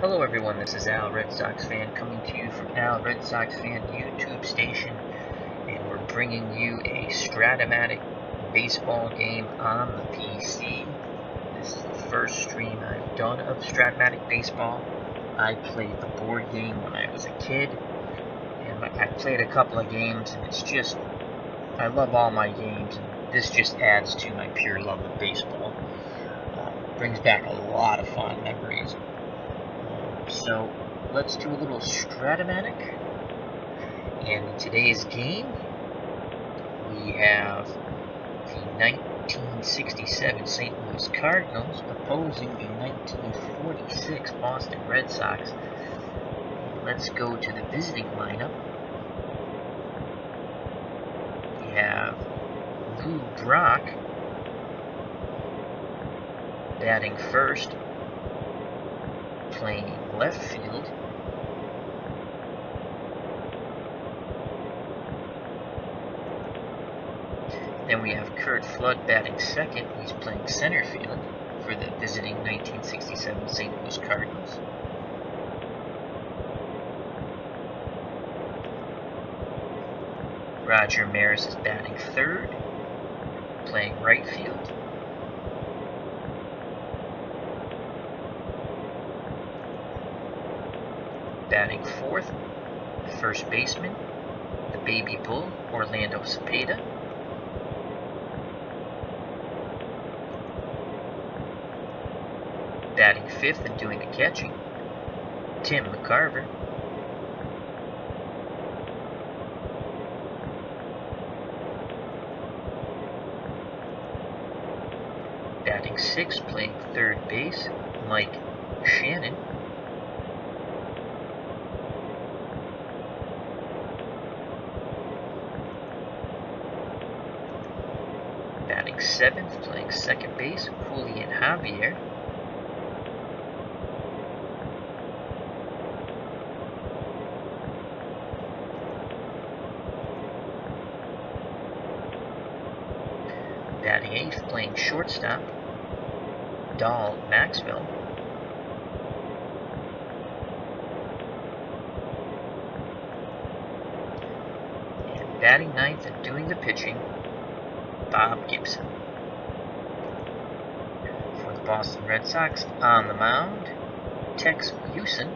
Hello everyone, this is Al, Red Sox fan, coming to you from Al, Red Sox fan YouTube station, and we're bringing you a Strat-O-Matic baseball game on the PC. This is the first stream I've done of Strat-O-Matic baseball. I played the board game when I was a kid, and I played a couple of games, and I love all my games, and this just adds to my pure love of baseball. Brings back a lot of fond memories. So let's do a little Strat-O-Matic. And in today's game, we have the 1967 St. Louis Cardinals opposing the 1946 Boston Red Sox. And let's go to the visiting lineup. We have Lou Brock batting first, playing left field. Then we have Curt Flood batting second. He's playing center field for the visiting 1967 St. Louis Cardinals. Roger Maris is batting third, playing right field. Batting fourth, the first baseman, the baby bull, Orlando Cepeda. Batting fifth and doing the catching, Tim McCarver. Batting sixth, playing third base, Mike Shannon. Batting seventh, playing second base, Julian Javier. Batting eighth, playing shortstop, Dahl Maxwell. And batting ninth and doing the pitching, Bob Gibson. For the Boston Red Sox, on the mound, Tex Houston.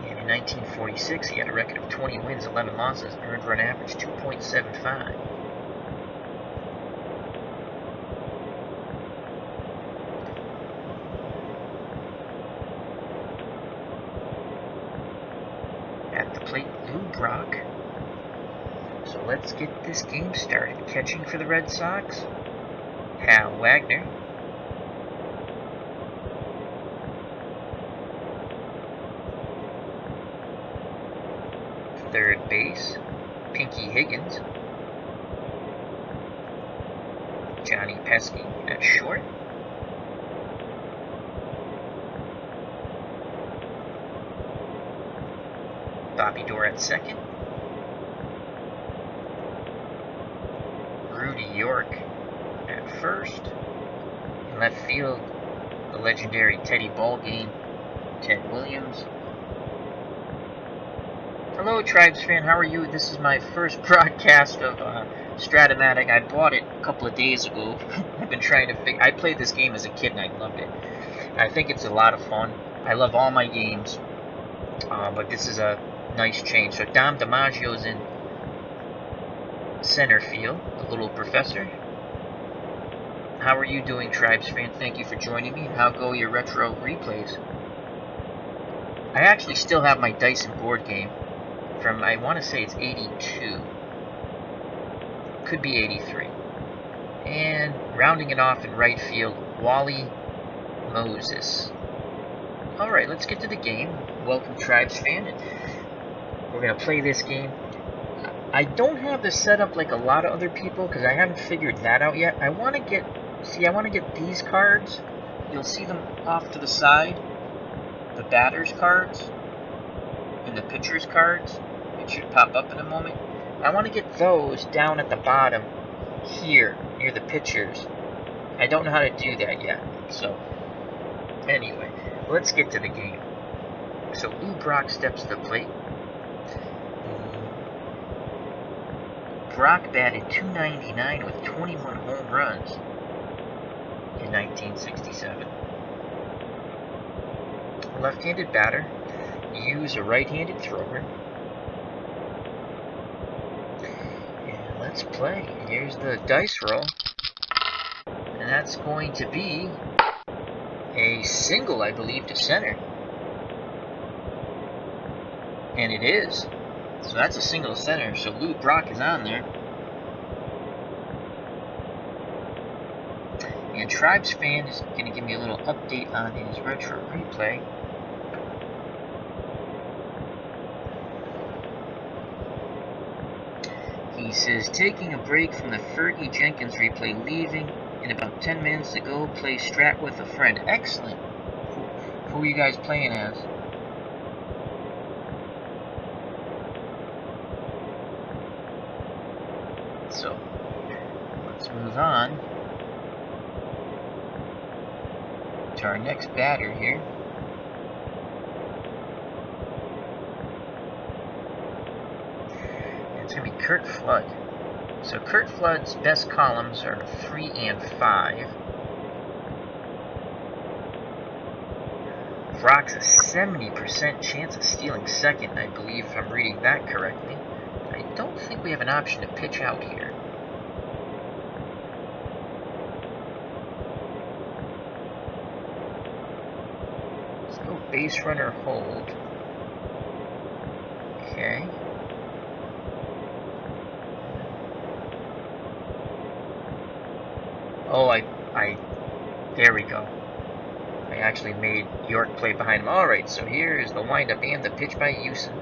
And in 1946, he had a record of 20 wins, 11 losses, earned run average 2.75. And at the plate, Lou Brock. So let's get this game started. Catching for the Red Sox, Hal Wagner. Third base, Pinky Higgins. Johnny Pesky at short. Bobby Doerr at second. Rudy York at first. In left field, the legendary Teddy Ballgame, Ted Williams. Hello, Tribes fan. How are you? This is my first broadcast of Strat-O-Matic. I bought it a couple of days ago. I've been trying to figure. I played this game as a kid and I loved it. I think it's a lot of fun. I love all my games, but this is a nice change. So Dom DiMaggio's in center field, the little professor. How are you doing, Tribes fan? Thank you for joining me. And how go your retro replays? I actually still have my Dyson board game from, I want to say it's 82. Could be 83. And rounding it off in right field, Wally Moses. All right, let's get to the game. Welcome, Tribes fan. We're going to play this game. I don't have this set up like a lot of other people because I haven't figured that out yet. I want to get these cards. You'll see them off to the side. The batter's cards and the pitcher's cards. It should pop up in a moment. I want to get those down at the bottom here near the pitchers. I don't know how to do that yet. So Anyway, let's get to the game. So Lou Brock steps to the plate. Brock batted .299 with 21 home runs in 1967. Left-handed batter, U's a right-handed thrower. And let's play. Here's the dice roll. And that's going to be a single, I believe, to center. And it is. So that's a single to center. So Lou Brock is on there. And Tribes Fan is going to give me a little update on his retro replay. He says, taking a break from the Fergie Jenkins replay, leaving in about 10 minutes to go play Strat with a friend. Excellent. Who are you guys playing as? So, let's move on to our next batter here. And it's going to be Curt Flood. So Curt Flood's best columns are 3 and 5. Brock's a 70% chance of stealing second, I believe, if I'm reading that correctly. I don't think we have an option to pitch out here. Let's go base runner hold. Okay. Oh, there we go. I actually made York play behind him. All right, so here is the windup and the pitch by Houston.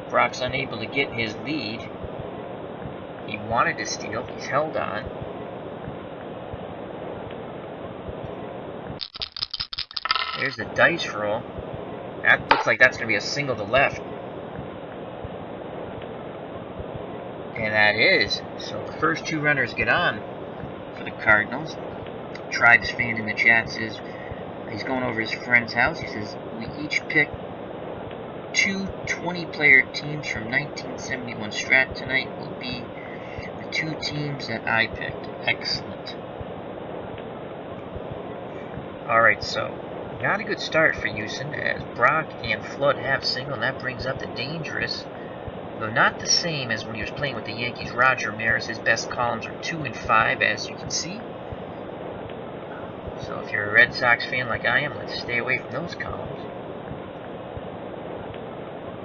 Brock's unable to get his lead. He wanted to steal. He's held on. There's the dice roll. That looks like that's going to be a single to left. And that is. So the first two runners get on for the Cardinals. Tribes Fan in the chat says he's going over his friend's house. He says, we each pick two 20-player teams from 1971 Strat tonight. Will be the two teams that I picked. Excellent. All right, so not a good start for Houston as Brock and Flood have single, and that brings up the dangerous, though not the same as when he was playing with the Yankees. Roger Maris, his best columns are 2 and 5, as you can see. So if you're a Red Sox fan like I am, let's stay away from those columns.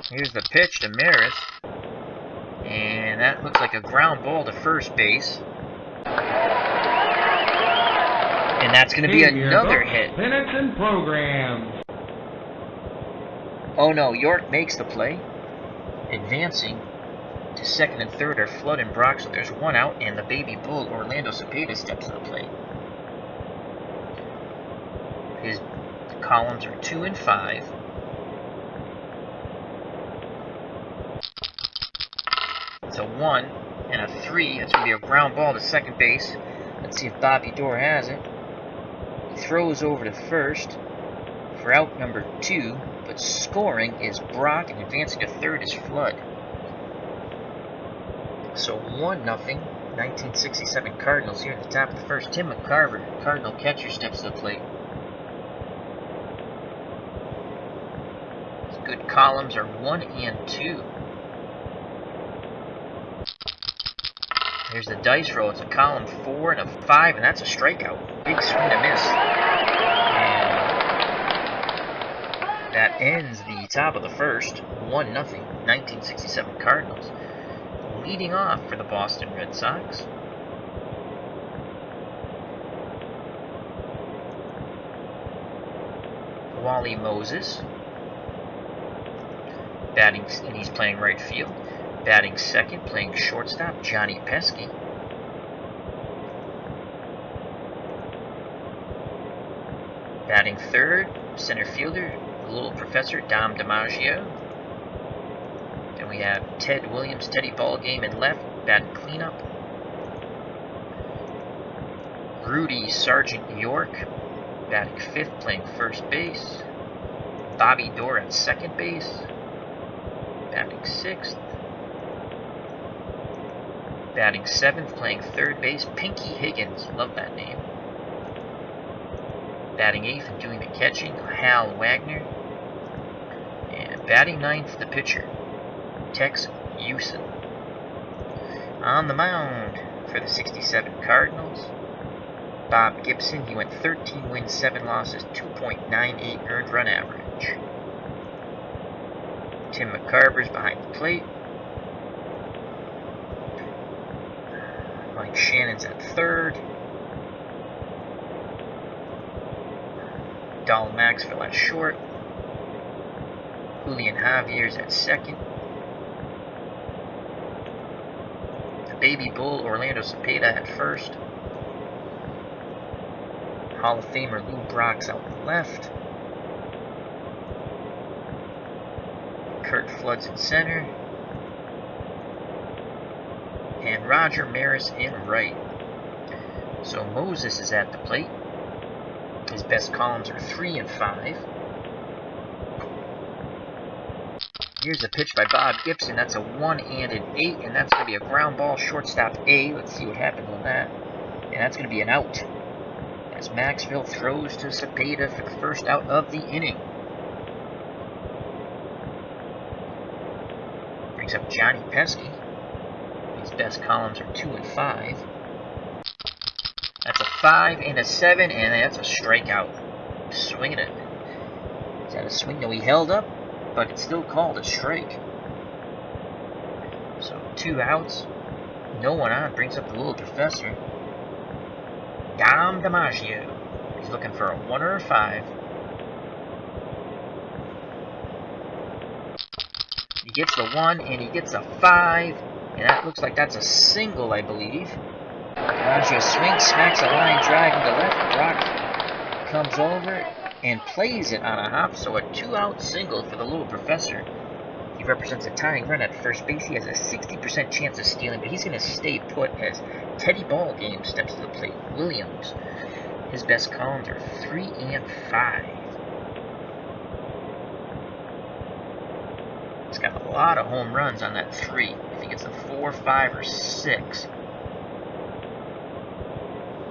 Here's the pitch to Maris. And that looks like a ground ball to first base. And that's going to be another hit. Minutes and programs. Oh no, York makes the play. Advancing to second and third are Flood and Brock, so there's one out, and the baby bull, Orlando Cepeda, steps to the plate. His columns are 2 and 5. It's a 1 and a 3. That's going to be a ground ball to second base. Let's see if Bobby Doerr has it. He throws over to first for out number 2, but scoring is Brock, and advancing to third is Flood. So 1-0, 1967 Cardinals here in the top of the first. Tim McCarver, Cardinal catcher, steps to the plate. His good columns are 1 and 2. There's the dice roll. It's a column 4 and a 5, and that's a strikeout. Big swing and a miss. And that ends the top of the first. 1-0, 1967 Cardinals. Leading off for the Boston Red Sox. Wally Moses. Batting, and he's playing right field. Batting second, playing shortstop, Johnny Pesky. Batting third, center fielder, the little professor, Dom DiMaggio. Then we have Ted Williams, Teddy Ballgame in left, batting cleanup. Rudy Sergeant York, batting 5th, playing first base. Bobby Dorr at second base, batting 6th. Batting 7th, playing third base, Pinky Higgins, love that name. Batting 8th and doing the catching, Hal Wagner. And batting 9th, the pitcher, Tex Houston. On the mound for the 67 Cardinals, Bob Gibson. He went 13 wins, 7 losses, 2.98 earned run average. Tim McCarver's behind the plate. Mike Shannon's at third. Dal Maxville at short. Julian Javier's at second. The Baby Bull, Orlando Cepeda at first. Hall of Famer Lou Brock's out in left. Kurt Flood's in center. And Roger Maris in right. So Moses is at the plate. His best columns are 3 and 5. Here's a pitch by Bob Gibson. That's a 1 and an 8, and that's going to be a ground ball, shortstop A. Let's see what happens on that. And that's going to be an out, as Maxville throws to Cepeda for the first out of the inning. Brings up Johnny Pesky. His best columns are 2 and 5. That's a 5 and a 7, and that's a strikeout. Swinging it. Is that a swing? No, he held up, but it's still called a strike. So 2 outs, no one on. Brings up the little professor, Dom DiMaggio. He's looking for a 1 or a 5. He gets the 1 and he gets a 5, and that looks like that's a single, I believe. DiMaggio swings, smacks a line drive into left. Brock comes over and plays it on a hop, so a 2-out single for the little professor. He represents a tying run at first base. He has a 60% chance of stealing, but he's going to stay put as Teddy Ballgame steps to the plate. Williams, his best columns are 3 and 5. He's got a lot of home runs on that 3. If he gets a 4, 5, or 6.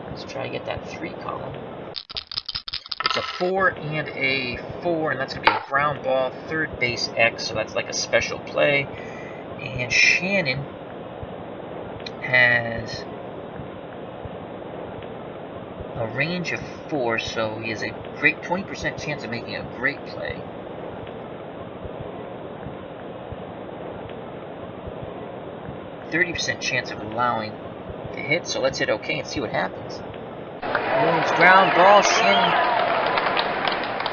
Let's try to get that 3 column. It's a 4 and a 4, and that's going to be a ground ball, third base X, so that's like a special play. And Shannon has a range of 4, so he has a great 20% chance of making a great play. %30 chance of allowing the hit, so let's hit OK and see what happens. Williams ground ball, Shannon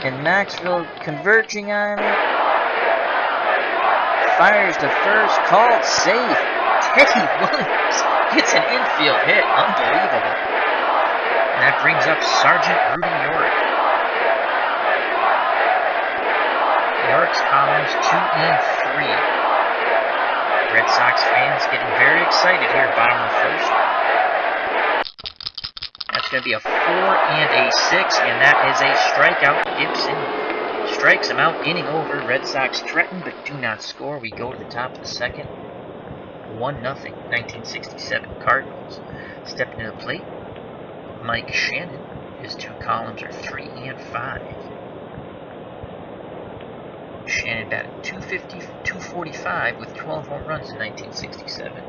and Maxville converging on it. Fires to first, called safe. Teddy Williams gets an infield hit. Unbelievable. And that brings up Sergeant Rudy York. York's columns 2 and 3. Red Sox fans getting very excited here, bottom of the first. That's going to be a 4 and a 6, and that is a strikeout. Gibson strikes him out, inning over. Red Sox threaten but do not score. We go to the top of the second. 1-0, 1967 Cardinals. Stepping to the plate, Mike Shannon. His 2 columns are 3 and 5. Shannon batted .250, .245 with 12 home runs in 1967.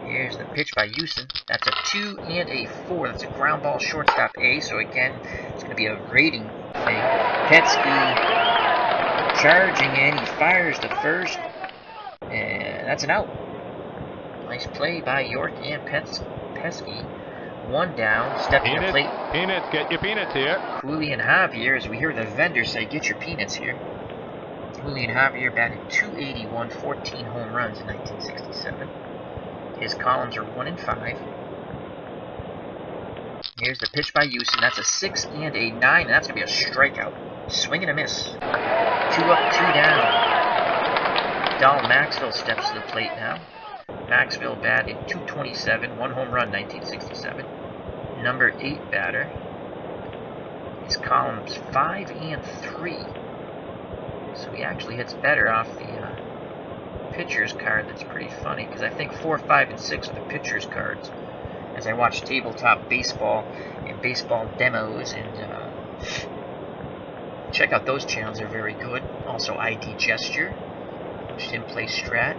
Here's the pitch by Houston. That's a 2 and a 4. That's a ground ball, shortstop A. So again, it's going to be a rating thing. Petsky charging in. He fires to first. And that's an out. Nice play by York and Pesky. 1 down. Stepping to the plate. Peanuts, get your peanuts here. Julian Javier, as we hear the vendor say, get your peanuts here. Julian Javier batted .281, 14 home runs in 1967. His columns are 1 and 5. Here's the pitch by Houston. That's a 6 and a 9, and that's going to be a strikeout. Swing and a miss. 2 up, 2 down. Dal Maxville steps to the plate now. Maxville batted .227, 1 home run, 1967. Number 8 batter is columns 5 and 3. So he actually hits better off the pitcher's card. That's pretty funny, because I think 4, 5, and 6 are the pitcher's cards. As I watch Tabletop Baseball and Baseball Demos, and check out those channels, they're very good. Also ID Gesture, watched him play Strat.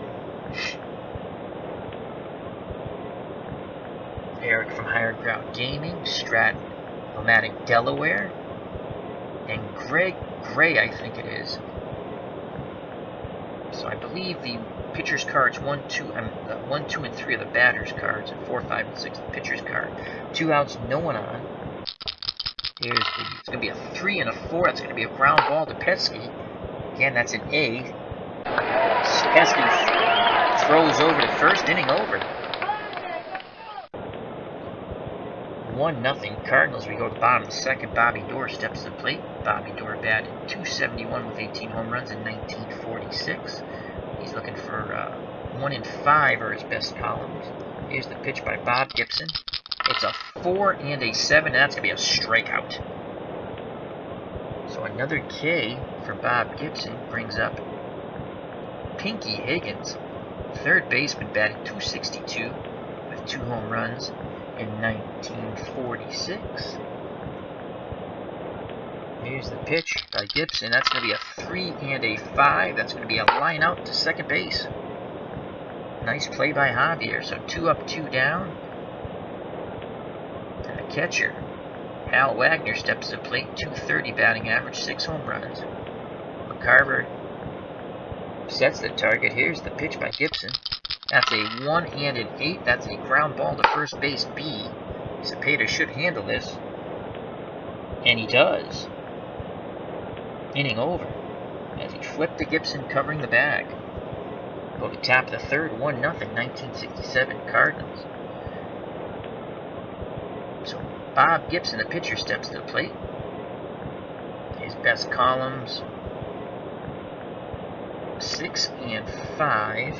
Eric from Higher Ground Gaming, Strat-O-Matic Delaware, and Greg Gray, I think it is. So I believe the pitcher's cards 1, 2, and 3 are the batter's cards, and 4, 5, and 6 the pitcher's card. 2 outs, no one on. It's going to be a 3 and a 4. That's going to be a ground ball to Pesky. Again, that's an A. Pesky throws over to first, inning over. 1-0 Cardinals. We go to the bottom of the second. Bobby Doerr steps to the plate. Bobby Doerr batted .271 with 18 home runs in 1946. He's looking for 1 and 5 are his best columns. Here's the pitch by Bob Gibson. It's a 4 and a 7, and that's going to be a strikeout. So another K for Bob Gibson brings up Pinky Higgins, third baseman, batted .262 with 2 home runs in 1946. Here's the pitch by Gibson. That's going to be a 3 and a 5. That's going to be a line out to second base. Nice play by Javier. So 2 up, 2 down. And the catcher, Hal Wagner, steps to the plate. .230 batting average, 6 home runs. McCarver sets the target. Here's the pitch by Gibson. That's a 1 and an 8. That's a ground ball to first base B. Cepeda should handle this. And he does. Inning over, as he flipped to Gibson, covering the bag. Go to top of the third, 1-0, 1967 Cardinals. So Bob Gibson, the pitcher, steps to the plate. His best columns, 6 and 5.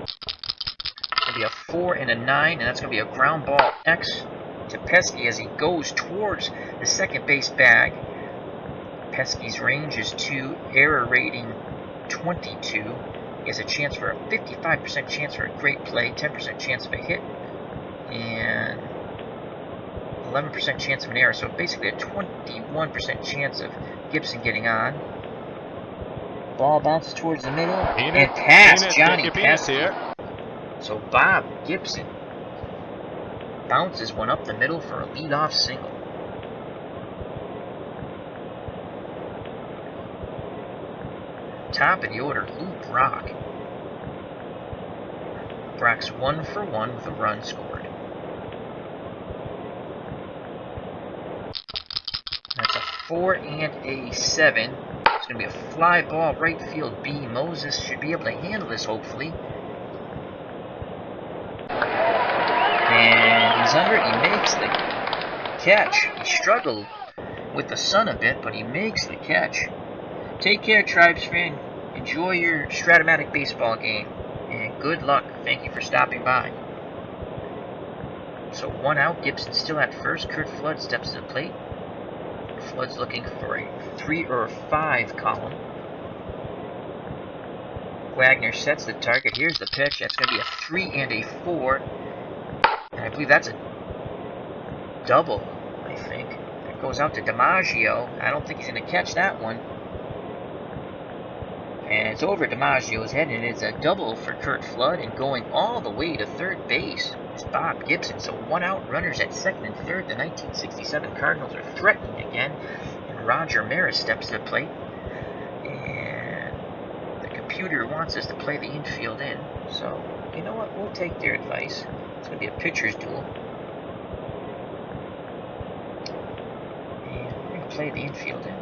It's going to be a 4 and a 9, and that's going to be a ground ball X to Pesky as he goes towards the second base bag. Pesky's range is 2, error rating 22. He has a chance for a 55% chance for a great play, 10% chance of a hit, and 11% chance of an error. So basically a 21% chance of Gibson getting on. Ball bounces towards the middle and past Johnny Pesky. So Bob Gibson bounces one up the middle for a leadoff single. Top of the order, Lou Brock. Brock's 1 for 1 with a run scored. That's a 4 and a 7. It's going to be a fly ball right field B. Moses should be able to handle this, hopefully. And he's under it. He makes the catch. He struggled with the sun a bit, but he makes the catch. Take care, Tribes fan. Enjoy your Strat-O-Matic baseball game. And good luck. Thank you for stopping by. So 1 out. Gibson still at first. Kurt Flood steps to the plate. Flood's looking for a 3 or a 5 column. Wagner sets the target. Here's the pitch. That's going to be a 3 and a 4. And I believe that's a double, I think. That goes out to DiMaggio. I don't think he's going to catch that one. And it's over DiMaggio's head, and it's a double for Kurt Flood, and going all the way to third base is Bob Gibson. So 1 out, runners at second and third. The 1967 Cardinals are threatening again, and Roger Maris steps to the plate. And the computer wants us to play the infield in, so you know what? We'll take their advice. It's going to be a pitcher's duel. And we're going to play the infield in.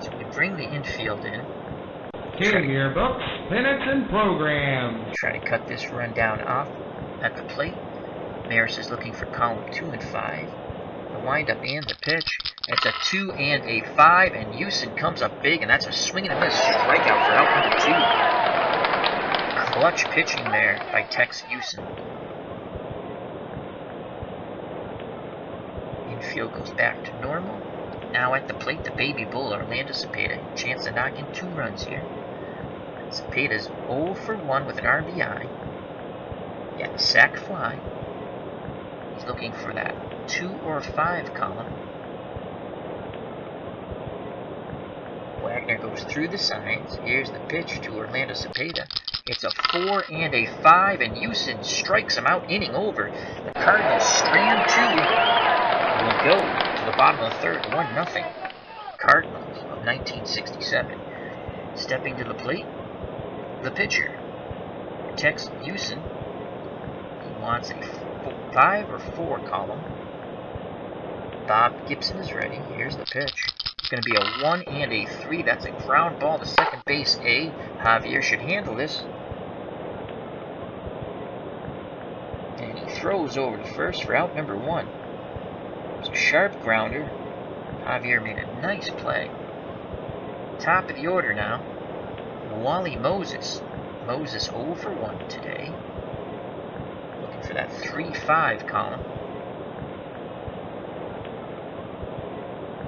So we bring the infield in. Cue your books, minutes, and programs. Try to cut this run down off at the plate. Maris is looking for column 2 and 5. The windup and the pitch. It's a 2 and a 5, and Houston comes up big, and that's a swing and a miss strikeout for out number 2. Clutch pitching there by Tex Houston. Infield goes back to normal. Now at the plate, the baby bull, Orlando Cepeda. Chance to knock in 2 runs here. Cepeda's 0 for 1 with an RBI. He had a sac fly. He's looking for that 2 or 5 column. Wagner goes through the signs. Here's the pitch to Orlando Cepeda. It's a 4 and a 5, and Houston strikes him out, inning over. The Cardinals strand 2. We go to the bottom of the 3rd, 1-0. Cardinals of 1967. Stepping to the plate, the pitcher, Tex Houston. He wants a 5 or 4 column. Bob Gibson is ready. Here's the pitch. It's going to be a 1 and a 3. That's a ground ball to second base A. Javier should handle this. And he throws over to first for out number 1. It's a sharp grounder. Javier made a nice play. Top of the order now. Wally Moses. Moses 0 for 1 today. Looking for that 3-5 column.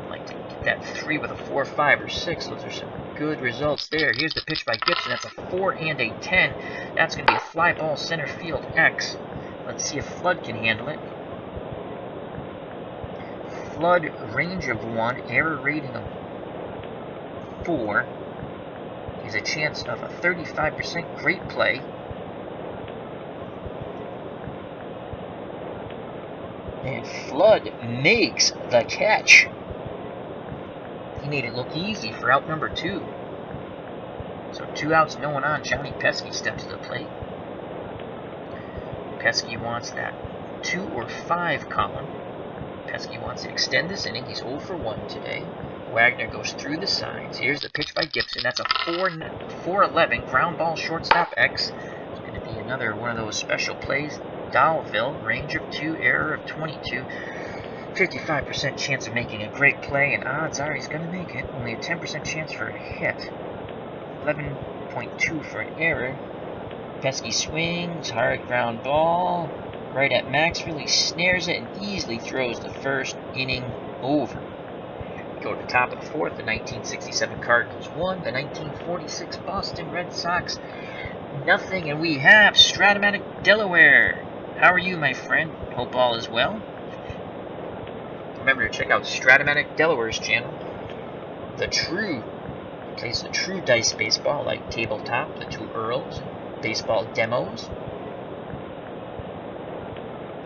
Like to get that 3 with a 4, 5, or 6. Those are some good results there. Here's the pitch by Gibson. That's a 4 and a 10. That's going to be a fly ball center field X. Let's see if Flood can handle it. Flood range of 1, error rating of 4. He's a chance of a 35% great play. And Flood makes the catch. He made it look easy for out number 2. So 2 outs, no one on. Johnny Pesky steps to the plate. Pesky wants that 2 or 5 column. Pesky wants to extend this inning. He's 0 for 1 today. Wagner goes through the signs. Here's the pitch by Gibson. That's a 4-11 ground ball shortstop X. It's going to be another one of those special plays. Dalville, range of 2, error of 22. 55% chance of making a great play, and odds are he's going to make it. Only a 10% chance for a hit. 11.2 for an error. Pesky swings, hard ground ball. Right at Maxwell, he snares it and easily throws the first inning over. We go to the top of the 4th. The 1967 Cardinals 1. The 1946 Boston Red Sox nothing. And we have Strat-O-Matic Delaware. How are you, my friend? Hope all is well. Remember to check out Strat-O-Matic Delaware's channel. The True plays the True Dice Baseball, like Tabletop, the 2 Earls, and baseball demos.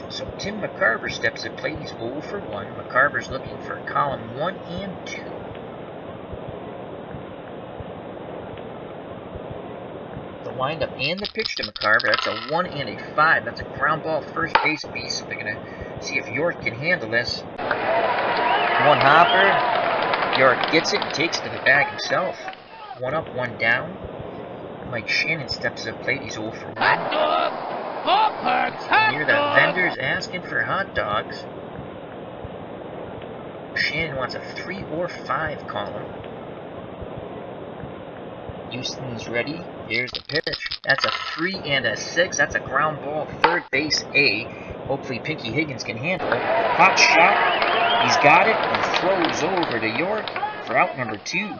So Tim McCarver steps at plate. He's 0 for 1. McCarver's looking for column 1 and 2. The windup and the pitch to McCarver. That's a 1 and a 5. That's a ground ball first base beast. So they're going to see if York can handle this. 1 hopper. York gets it and takes it to the bag himself. 1 up, 1 down. Mike Shannon steps at plate. He's 0 for 1. Near the vendors asking for hot dogs. Shannon wants a 3 or 5 column. Houston's ready. Here's the pitch. That's a 3 and a 6. That's a ground ball, third base A. Hopefully Pinky Higgins can handle it. Hot shot. He's got it. He throws over to York for out number 2.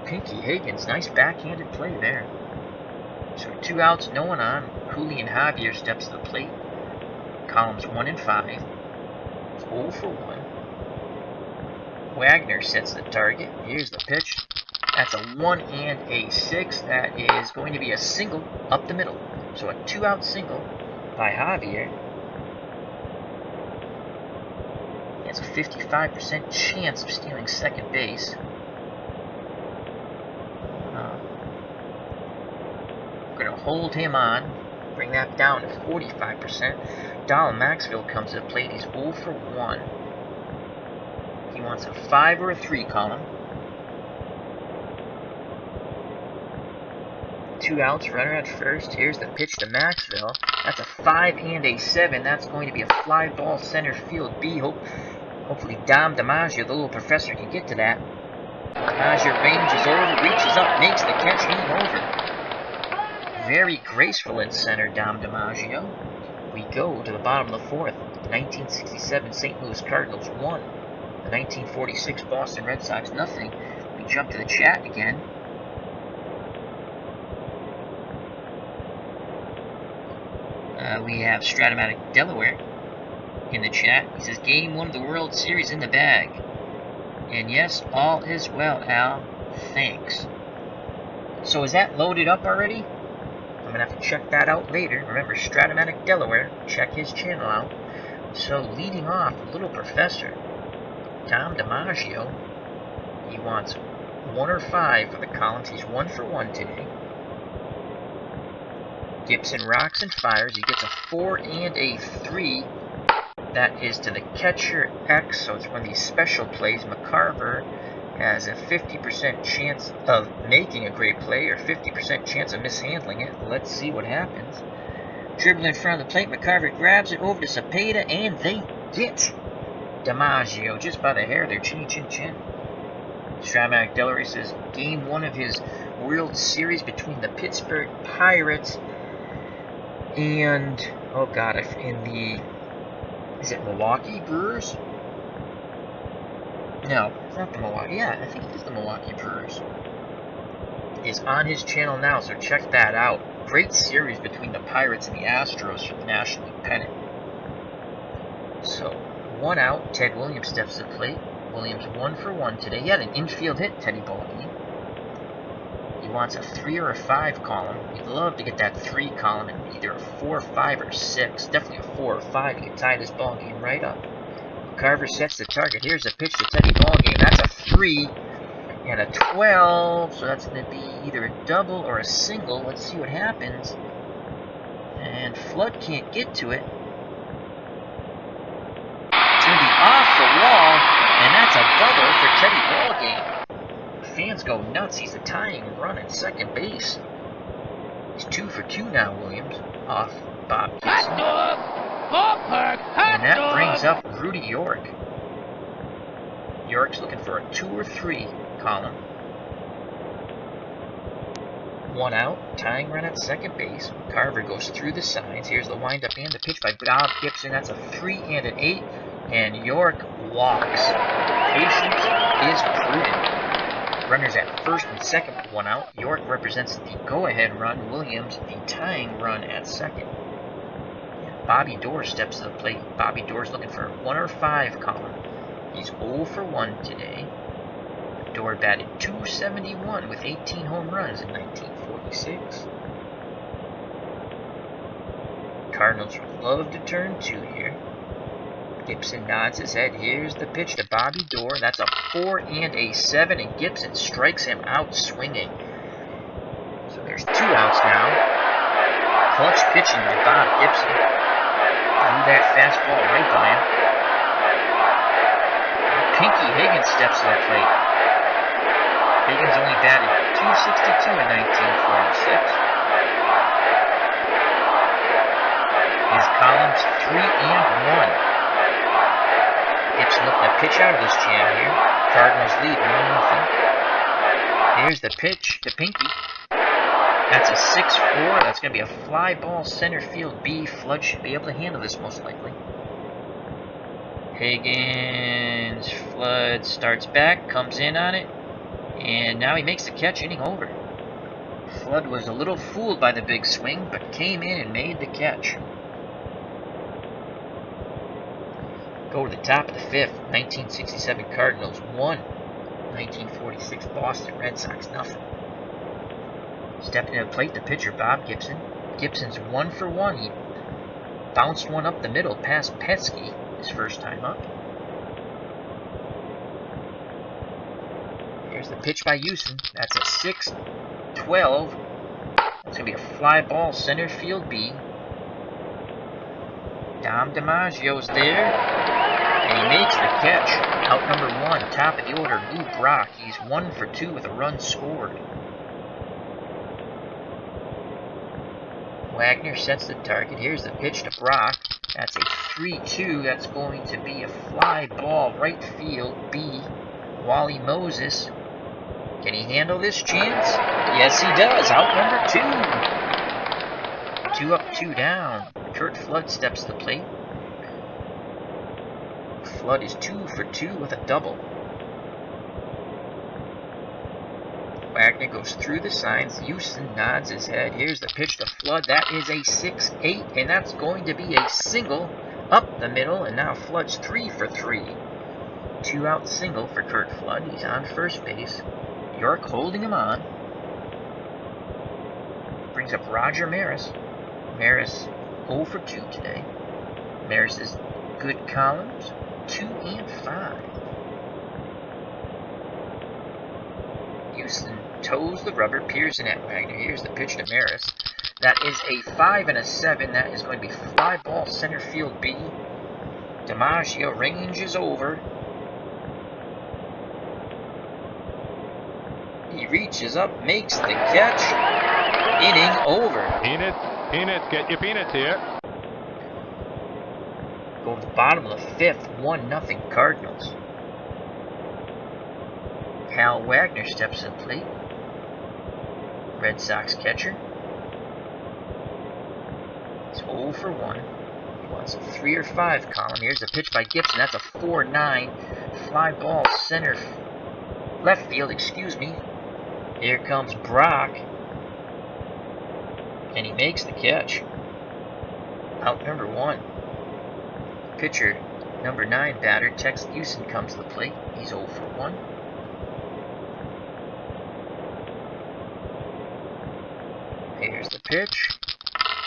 Pinky Higgins, nice backhanded play there. So 2 outs, no one on. Julian Javier steps to the plate. Columns 1 and 5. It's 0 for 1. Wagner sets the target. Here's the pitch. That's a 1 and a 6. That is going to be a single up the middle. So a 2-out single by Javier. He has a 55% chance of stealing second base. We're going to hold him on, bring that down to 45%. Donald Maxwell comes to the plate. He's 0 for 1. He wants a 5 or a 3 column. 2 outs, runner at first. Here's the pitch to Maxwell. That's a 5 and a 7. That's going to be a fly ball center field B. Hopefully Dom DiMaggio, the little professor, can get to that. DiMaggio ranges over, reaches up, makes the catch, hanging over. Very graceful in center, Dom DiMaggio. We go to the bottom of the fourth. The 1967 St. Louis Cardinals 1. The 1946 Boston Red Sox nothing. We jump to the chat again. We have Strat-O-Matic Delaware in the chat. He says, Game 1 of the World Series in the bag. And yes, all is well, Al. Thanks. So is that loaded up already? I'm going to have to check that out later. Remember, Strat-O-Matic Delaware. Check his channel out. So leading off, the little professor, Dom DiMaggio. He wants 1 or 5 for the columns. He's 1 for 1 today. Gibson rocks and fires. He gets a 4 and a 3. That is to the catcher X, so it's one of these special plays. McCarver has a 50% chance of making a great play or 50% chance of mishandling it. Let's see what happens. Dribbling in front of the plate, McCarver grabs it over to Cepeda, and they get DiMaggio just by the hair there, chinny chin chin. Strat-O-Matic Delaware says Game 1 of his World Series between the Pittsburgh Pirates and, oh God, is it Milwaukee Brewers? No, it's not the Milwaukee. Yeah, I think it is the Milwaukee Brewers. Is on his channel now, so check that out. Great series between the Pirates and the Astros for the National League pennant. So, 1 out. Ted Williams steps to the plate. Williams 1 for 1 today. He had an infield hit, Teddy Ballgame. He wants a 3 or a 5 column. We'd love to get that 3 column in either a 4, 5, or 6. Definitely a 4 or 5. You could tie this ball game right up. McCarver sets the target. Here's a pitch to Teddy Ballgame. That's a 3 and a 12. So that's going to be either a double or a single. Let's see what happens. And Flood can't get to it. It's going to be off the wall. And that's a double for Teddy Ballgame. Fans go nuts. He's a tying run at second base. He's 2 for 2 now, Williams. Off Bob Gibson. And that brings up Rudy York. York's looking for a 2 or 3 column. 1 out. Tying run at second base. Carver goes through the sides. Here's the windup and the pitch by Bob Gibson. That's a 3 and an 8. And York walks. Patience is prudent. Runners at first and second, 1 out. York represents the go-ahead run. Williams, the tying run at second. And Bobby Doerr steps to the plate. Bobby Doerr's looking for a 1 or 5 column. He's 0 for 1 today. Doerr batted .271 with 18 home runs in 1946. Cardinals would love to turn 2 here. Gibson nods his head. Here's the pitch to Bobby Doerr. That's a 4 and a 7, and Gibson strikes him out swinging. So there's 2 outs now. Clutch pitching by Bob Gibson. Threw that fastball right by him. Pinky Higgins steps to the plate. Higgins only batted .262 in 1946. His columns 3 and 1. Gibson looking to pitch out of this jam here. Cardinals lead 1-0. Here's the pitch to Pinky. That's a 6-4. That's going to be a fly ball center field B. Flood should be able to handle this most likely. Higgins, Flood starts back, comes in on it, and now he makes the catch, inning over. Flood was a little fooled by the big swing, but came in and made the catch. Go to the top of the 5th. 1967 Cardinals 1. 1946 Boston Red Sox nothing. Stepping to the plate, the pitcher Bob Gibson. Gibson's 1 for 1. He bounced one up the middle past Pesky his first time up. Here's the pitch by Houston. That's a 6-12. That's going to be a fly ball center field B. Dom DiMaggio's there. And he makes the catch. Out number 1, top of the order, Lou Brock. He's 1 for 2 with a run scored. Wagner sets the target. Here's the pitch to Brock. That's a 3-2. That's going to be a fly ball right field. B. Wally Moses. Can he handle this chance? Yes, he does. Out number 2. 2 up, 2 down. Kurt Flood steps to the plate. Flood is 2 for 2 with a double. Wagner goes through the signs. Houston nods his head. Here's the pitch to Flood. That is a 6-8, and that's going to be a single up the middle, and now Flood's 3 for 3. 2-out single for Kurt Flood. He's on first base. York holding him on. Brings up Roger Maris. Maris 0 for 2 today. Maris's good columns, 2 and 5. Houston toes the rubber, Pearson at Wagner. Here's the pitch to Maris. That is a 5 and a 7. That is going to be fly ball center field B. DiMaggio ranges over. He reaches up, makes the catch. Inning over. Peanuts, get your peanuts here. Go to the bottom of the 5th, 1-0 Cardinals. Hal Wagner steps to the plate. Red Sox catcher. He's 0 for 1. He wants a 3 or 5 column. Here's the pitch by Gibson. That's a 4-9. Fly ball left field, excuse me. Here comes Brock. And he makes the catch. Out number 1. Pitcher, number 9 batter, Tex Houston comes to the plate. He's 0 for 1. Here's the pitch.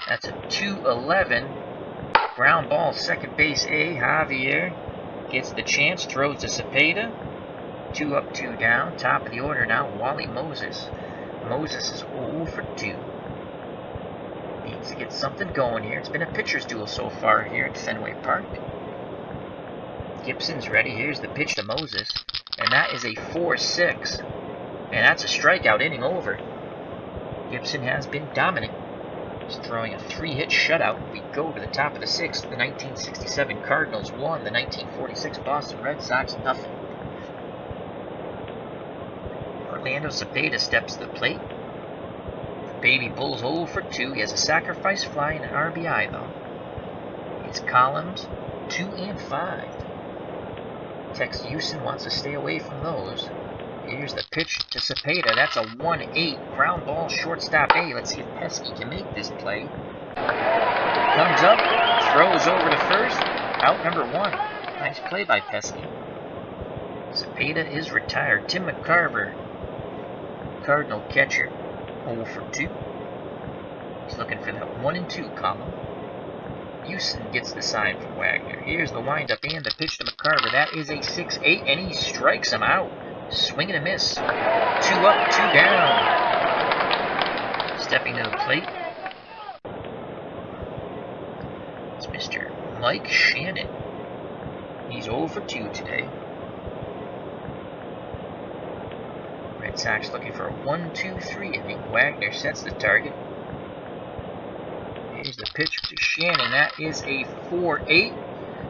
That's a 2-11. Ground ball, second base A. Javier gets the chance, throws to Cepeda. 2 up, 2 down. Top of the order now, Wally Moses. Moses is 0 for 2. Needs to get something going here. It's been a pitcher's duel so far here at Fenway Park. Gibson's ready. Here's the pitch to Moses. And that is a 4-6. And that's a strikeout, inning over. Gibson has been dominant. He's throwing a 3-hit shutout. We go to the top of the 6th. The 1967 Cardinals won. The 1946 Boston Red Sox nothing. Orlando Cepeda steps to the plate. The Baby Bull's 0 for 2. He has a sacrifice fly and an RBI though. His columns 2 and 5. Tex Houston wants to stay away from those. Here's the pitch to Cepeda. That's a 1-8. Ground ball, shortstop A. Let's see if Pesky can make this play. Comes up, throws over to first. Out number 1. Nice play by Pesky. Cepeda is retired. Tim McCarver, Cardinal catcher, 0 for 2. He's looking for that 1 and 2 column. Houston gets the sign from Wagner. Here's the windup and the pitch to McCarver. That is a 6-8, and he strikes him out. Swing and a miss. 2 up, 2 down. Stepping to the plate, it's Mr. Mike Shannon. He's 0 for 2 today. Red Sox looking for a 1-2-3 inning. Wagner sets the target. Here's the pitch to Shannon. That is a 4-8.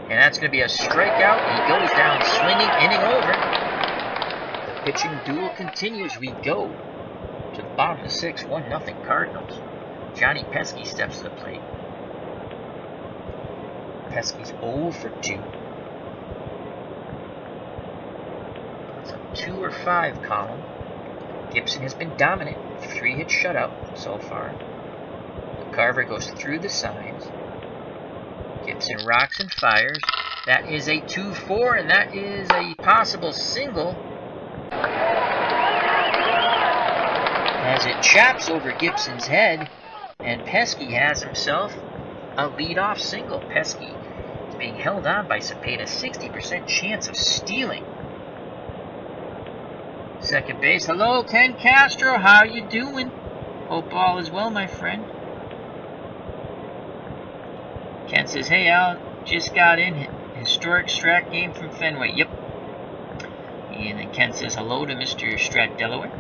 And that's going to be a strikeout. He goes down swinging, inning over. The pitching duel continues. We go to the bottom of the 6th, 1-0 Cardinals. Johnny Pesky steps to the plate. Pesky's 0 for 2. That's a 2 or 5 column. Gibson has been dominant. 3-hit shutout so far. Carver goes through the signs. Gibson rocks and fires. That is a 2-4, and that is a possible single. As it chops over Gibson's head, and Pesky has himself a leadoff single. Pesky is being held on by Cepeda. 60% chance of stealing. Second base. Hello, Ken Castro. How you doing? Hope all is well, my friend. Ken says, hey, Al, just got in. Historic Strat game from Fenway. Yep. And then Ken says hello to Mr. Strat Delaware.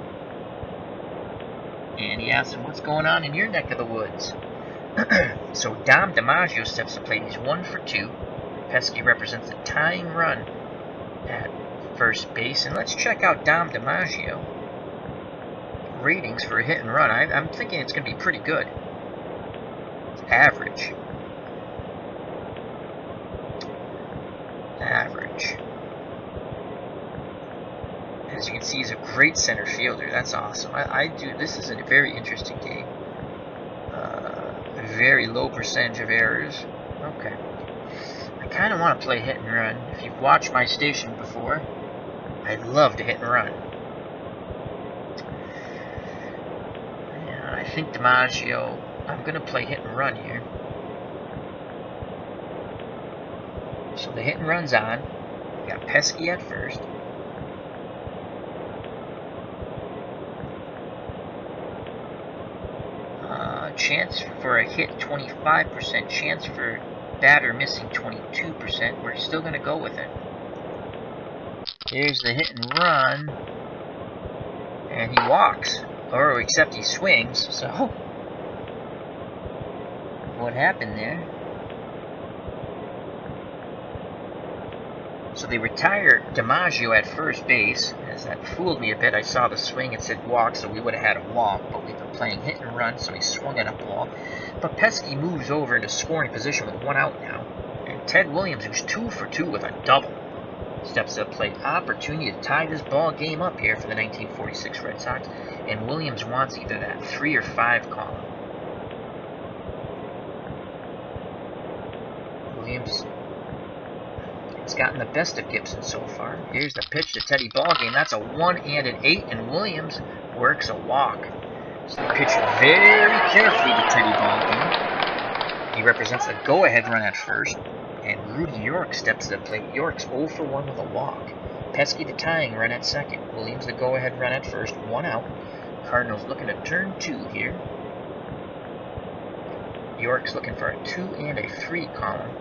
And he asks him, what's going on in your neck of the woods? So Dom DiMaggio steps to plate. He's 1 for 2. Pesky represents a tying run at first base. And let's check out Dom DiMaggio. Ratings for a hit and run. I'm thinking it's going to be pretty good. It's average. Average. As you can see, he's a great center fielder. That's awesome. This is a very interesting game. A very low percentage of errors. Okay. I kind of want to play hit and run. If you've watched my station before, I'd love to hit and run. Yeah, I think DiMaggio, I'm going to play hit and run here. So the hit and run's on. We got Pesky at first. Chance for a hit 25%, chance for batter missing 22%. We're still going to go with it. Here's the hit and run. And he walks. Or except he swings. So what happened there? So they retire DiMaggio at first base, as that fooled me a bit. I saw the swing, it said walk, so we would have had a walk, but we've been playing hit and run, so he swung at a ball. But Pesky moves over into scoring position with 1 out now, and Ted Williams, who's 2 for 2 with a double, steps to the plate. Opportunity to tie this ball game up here for the 1946 Red Sox, and Williams wants either that 3 or 5 column. Williams has gotten the best of Gibson so far. Here's the pitch to Teddy Ballgame. That's a 1 and an 8, and Williams works a walk. So they pitch very carefully to Teddy Ballgame. He represents a go-ahead run at first, and Rudy York steps to the plate. York's 0 for 1 with a walk. Pesky the tying run at second. Williams the go-ahead run at first, 1 out. Cardinals looking to turn 2 here. York's looking for a 2 and a 3 column.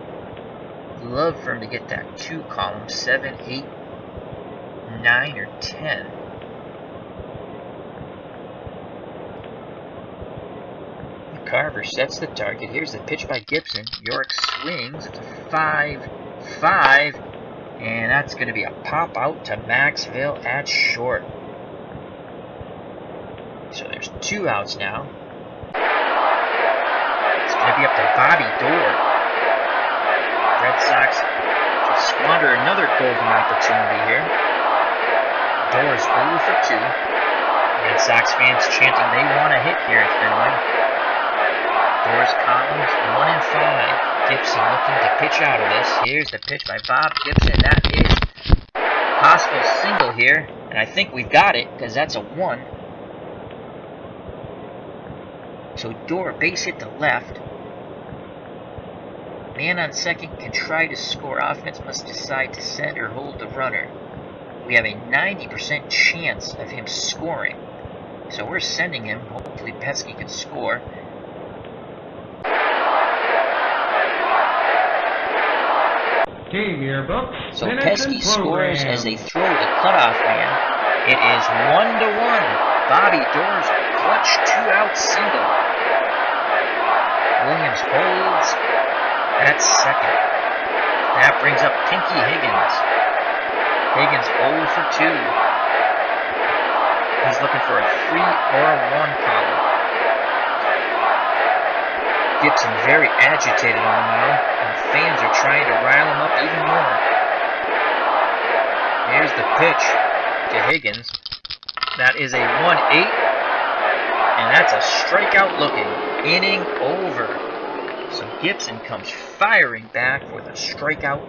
Love for him to get that 2 column, 7, 8, 9, or 10. Carver sets the target. Here's the pitch by Gibson. York swings. It's a 5-5. And that's going to be a pop out to Maxville at short. So there's 2 outs now. It's going to be up to Bobby Dorr. Red Sox can squander another golden opportunity here. Dorr's 0 for 2. Red Sox fans chanting they want a hit here at Fenway. Dorr's columns 1 and 5. Gibson looking to pitch out of this. Here's the pitch by Bob Gibson. That is possible single here. And I think we've got it because that's a 1. So Dorr base hit to left. Man on second can try to score. Offense must decide to send or hold the runner. We have a 90% chance of him scoring. So we're sending him. Hopefully Pesky can score. Game yearbook. So Pesky scores as they throw the cutoff man. It is 1-1. Bobby Dorr's clutch 2-out single. Williams holds at second. That brings up Pinky Higgins. Higgins 0 for 2. He's looking for a 3 or a 1 column. Gibson very agitated on the mound, and fans are trying to rile him up even more. Here's the pitch to Higgins. That is a 1-8, and that's a strikeout looking. Inning over. So Gibson comes firing back with a strikeout,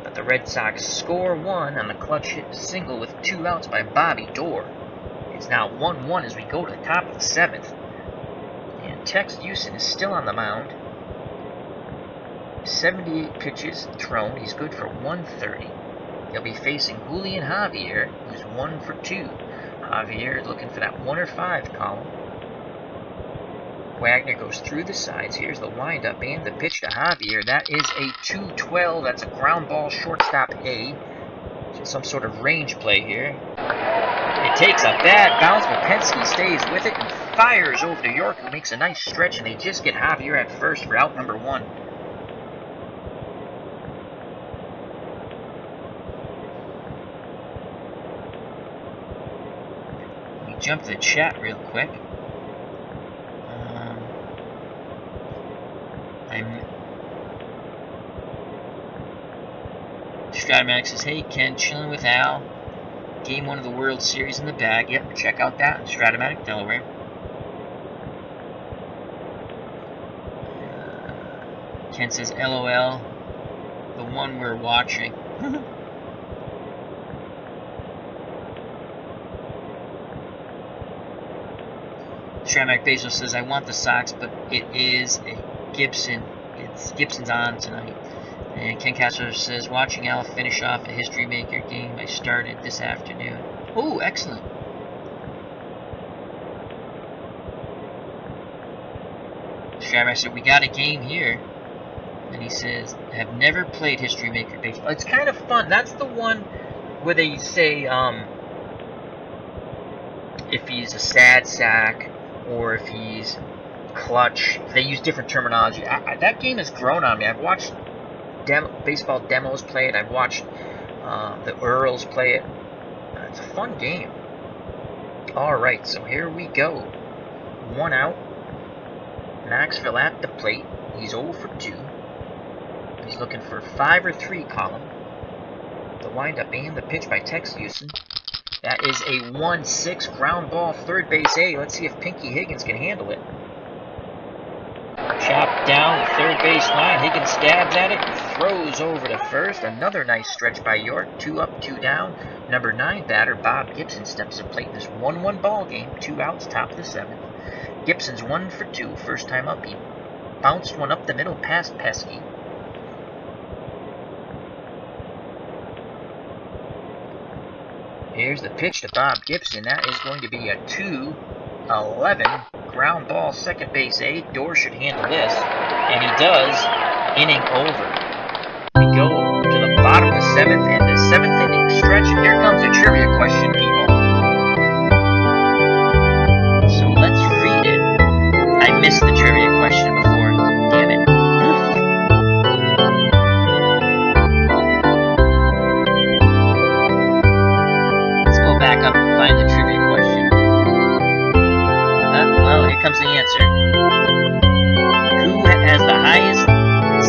but the Red Sox score 1 on the clutch hit single with 2 outs by Bobby Dorr. It's now 1-1 as we go to the top of the 7th. And Tex Houston is still on the mound. 78 pitches thrown. He's good for 130. He'll be facing Julian Javier, who's 1 for 2. Javier looking for that 1 or 5 column. Wagner goes through the sides. Here's the windup and the pitch to Javier. That is a 2-12. That's a ground ball, shortstop A. So some sort of range play here. It takes a bad bounce, but Penske stays with it and fires over to York, who makes a nice stretch, and they just get Javier at first for out number 1. Let me jump to the chat real quick. Strat-O-Matic says, hey, Ken, chilling with Al. Game 1 of the World Series in the bag. Yep, check out that in Strat-O-Matic, Delaware. Ken says, LOL, the one we're watching. Strat-O-Matic Baseball says, I want the Sox, but it is a Gibson. Gibson's on tonight. And Ken Castro says, watching Al finish off a History Maker game I started this afternoon. Oh, excellent. Strat-O-Matic said, we got a game here. And he says, have never played History Maker Baseball. It's kind of fun. That's the one where they say if he's a sad sack or if he's clutch. They use different terminology. That game has grown on me. I've watched baseball demos play it. I've watched the Earls play it. It's a fun game. All right, so here we go. 1 out. Maxville at the plate. He's 0 for 2. He's looking for 5 or 3 column. The windup and the pitch by Tex Houston. That is a 1-6 ground ball, third base A. Let's see if Pinky Higgins can handle it. Chopped down the third base line. Higgins stabs at it and throws over to first. Another nice stretch by York. 2 up, 2 down. Number 9 batter Bob Gibson steps to plate in this 1-1 ball game. 2 outs, top of the 7th. Gibson's 1 for 2. First time up, he bounced one up the middle past Penske. Here's the pitch to Bob Gibson. That is going to be a 2-11 ground ball, second base A. Dorr should handle this, and he does. Inning over. We go to the bottom of the 7th and the 7th inning stretch. And here comes a trivia question, people. So let's read it. I missed the trivia question before. Damn it. Back up and find the trivia question. Well, here comes the answer. Who has the highest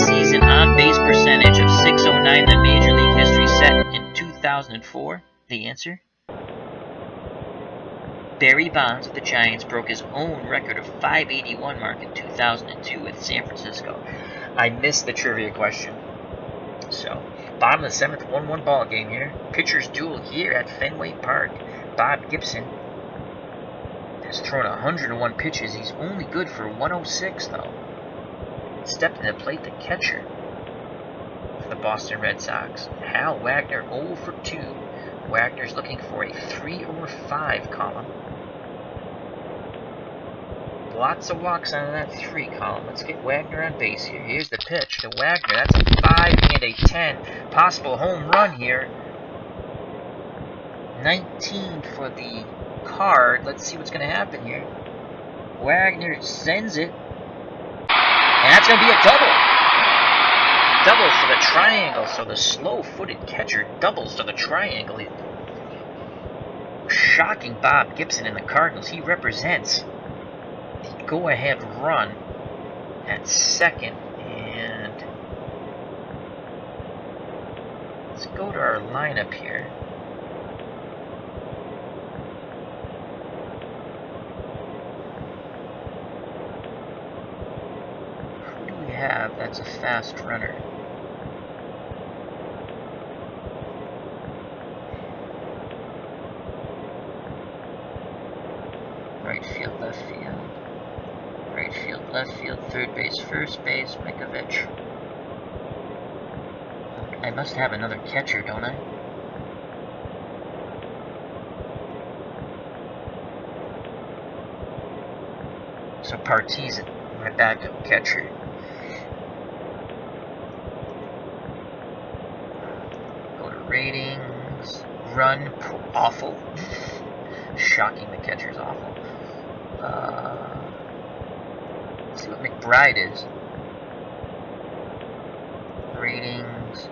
season on-base percentage of .609 in the Major League history set in 2004? The answer? Barry Bonds of the Giants broke his own record of .581 mark in 2002 with San Francisco. I missed the trivia question. So, bottom of the 7th, 1-1 ball game here. Pitchers duel here at Fenway Park. Bob Gibson has thrown 101 pitches. He's only good for 106, though. Stepped in to plate the catcher for the Boston Red Sox. Hal Wagner 0 for 2. Wagner's looking for a 3 or 5 column. Lots of walks on that 3 column. Let's get Wagner on base here. Here's the pitch to Wagner. That's a 5 and a 10. Possible home run here. 19 for the Card. Let's see what's going to happen here. Wagner sends it. And that's going to be a double. Double for the triangle. So the slow-footed catcher doubles for the triangle. Shocking Bob Gibson and the Cardinals. He represents the go-ahead run at second. And let's go to our lineup here. Who do we have that's a fast runner? Right field, left field. Right field, left field, third base, first base, Mikovich. I must have another catcher, don't I? So Partiz, my backup catcher. Go to ratings. Run, awful. shocking. The catcher's awful. Let's see what McBride is. Ratings.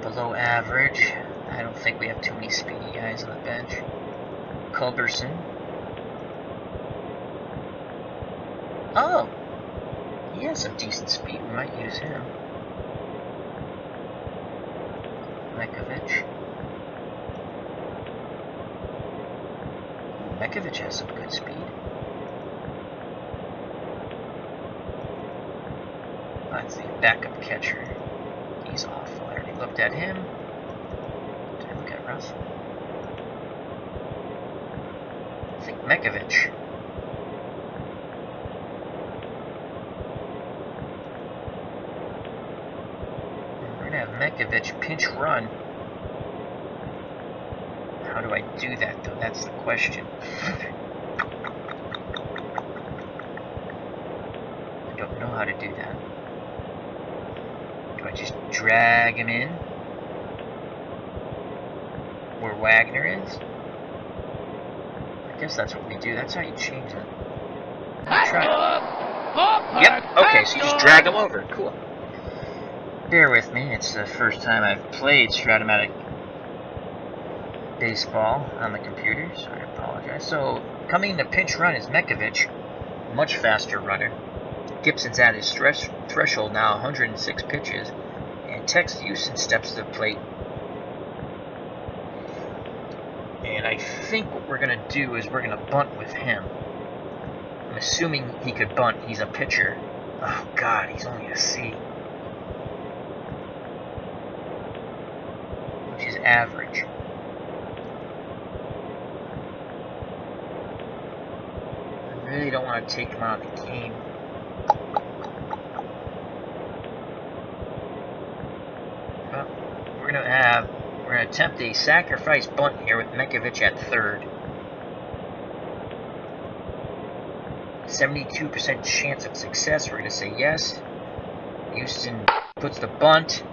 Below average. I don't think we have too many speedy guys on the bench. Culberson. Oh! He has some decent speed. We might use him. Mekovic. Ooh, Mekovic has some good speed. That's the backup catcher. He's awful. I already looked at him. Did I look at Russell? I think Mekovic. And we're going to have Mekovic pinch run. How do I do that, though? That's the question. I don't know how to do that. Do I just drag him in? Where Wagner is? I guess that's what we do. That's how you change that. Yep, okay, so you just drag him over. Cool. Bear with me. It's the first time I've played Strat-O-Matic Baseball on the computer, so I apologize. So, coming to pinch run is Mekovic. Much faster runner. Gibson's at his threshold now, 106 pitches. And Tex Houston steps to the plate. And I think what we're going to do is we're going to bunt with him. I'm assuming he could bunt. He's a pitcher. Oh, God, he's only a C. Which is average. I really don't want to take him out of the game. Well, we're going to attempt a sacrifice bunt here with Mekovic at third. 72% chance of success. We're going to say yes. Houston puts the bunt.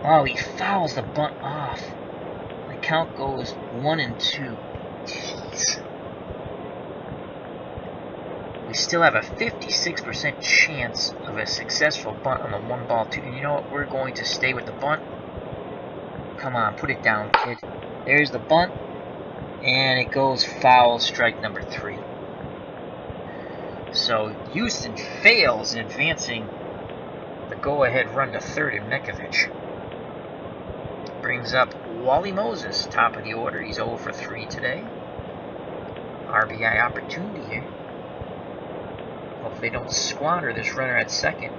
Oh, he fouls the bunt off. And the count goes 1-2. Jeez. We still have a 56% chance of a successful bunt on the 1-2. And you know what? We're going to stay with the bunt. Come on, put it down, kid. There's the bunt. And it goes foul, strike number 3. So Houston fails in advancing the go-ahead run to third in Mekovic. Brings up Wally Moses, top of the order. He's 0 for 3 today. RBI opportunity here. Hope they don't squander this runner at second.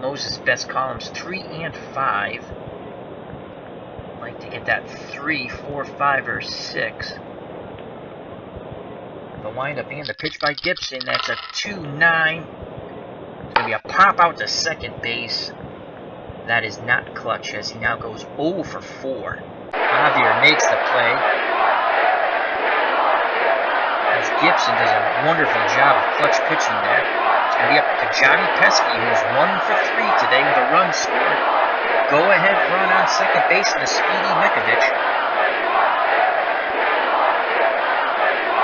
Moses' best columns 3 and 5. Like to get that 3, 4, 5, or 6. The windup and the pitch by Gibson. That's a 2-9. It's going to be a pop out to second base. That is not clutch as he now goes 0 for 4. Javier makes the play. As Gibson does a wonderful job of clutch pitching there. It's going to be up to Johnny Pesky, who's 1 for 3 today with a run scored. Go-ahead run on second base in the speedy Mekovic.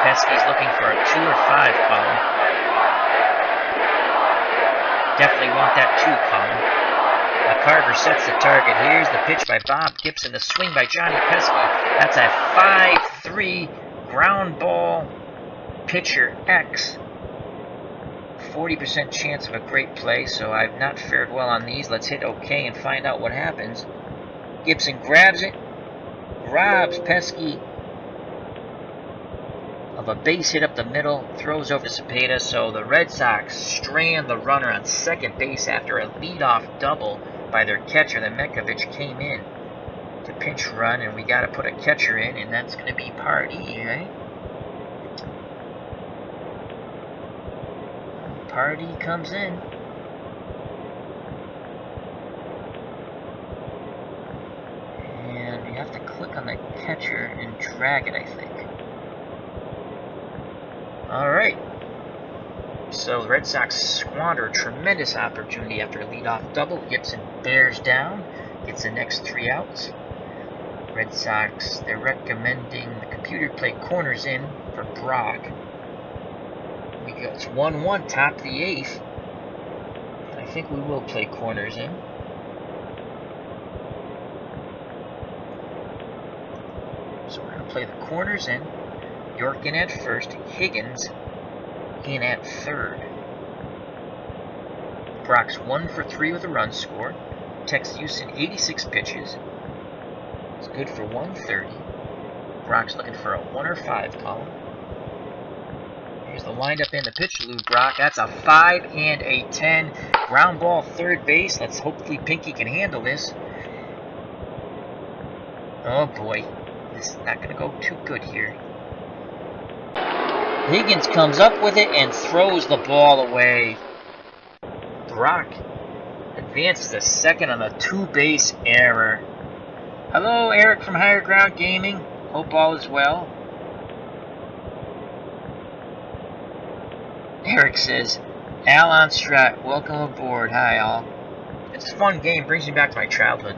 Pesky's looking for a 2 or 5 column. Definitely want that 2 column. McCarver sets the target. Here's the pitch by Bob Gibson. The swing by Johnny Pesky. That's a 5-3 ground ball. Pitcher X. 40% chance of a great play, so I've not fared well on these. Let's hit OK and find out what happens. Gibson grabs it. Robs Pesky of a base hit up the middle, throws over to Cepeda, so the Red Sox strand the runner on second base after a leadoff double by their catcher. Then Mekovic came in to pinch run, and we got to put a catcher in, and that's going to be Pardee, right? Pardee comes in. And you have to click on the catcher and drag it, I think. Alright, So the Red Sox squander a tremendous opportunity after a leadoff double. Gibson bears down, gets the next 3 outs. Red Sox, they're recommending the computer play corners in for Brock. It's 1-1, top of the 8th. And I think we will play corners in. So we're going to play the corners in. York in at first, Higgins in at third. Brock's 1 for 3 with a run scored. Tex Houston 86 pitches. It's good for 130. Brock's looking for a 1 or 5 column. Here's the windup and the pitch to Lou Brock. That's a 5 and a 10. Ground ball third base. Let's hopefully Pinky can handle this. Oh boy. This is not going to go too good here. Higgins comes up with it and throws the ball away. Brock advances to second on a 2-base error. Hello, Eric from Higher Ground Gaming. Hope all is well. Eric says, Al on Strat, welcome aboard. Hi, all. It's a fun game. Brings me back to my childhood.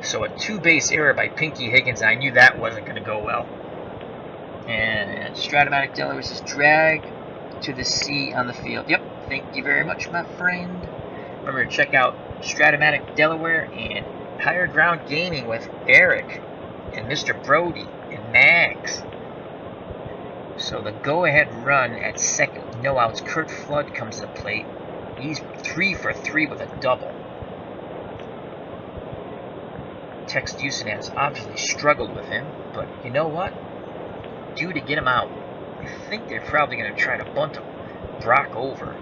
So a 2-base error by Pinky Higgins. I knew that wasn't going to go well. And Strat-O-Matic Delaware says, drag to the C on the field. Yep, thank you very much, my friend. Remember to check out Strat-O-Matic Delaware and Higher Ground Gaming with Eric and Mr. Brody and Max. So the go-ahead run at second with no outs. Kurt Flood comes to the plate. He's 3 for 3 with a double. Tex Houston has obviously struggled with him, but you know what? Due to get him out, I think they're probably going to try to bunt Brock over.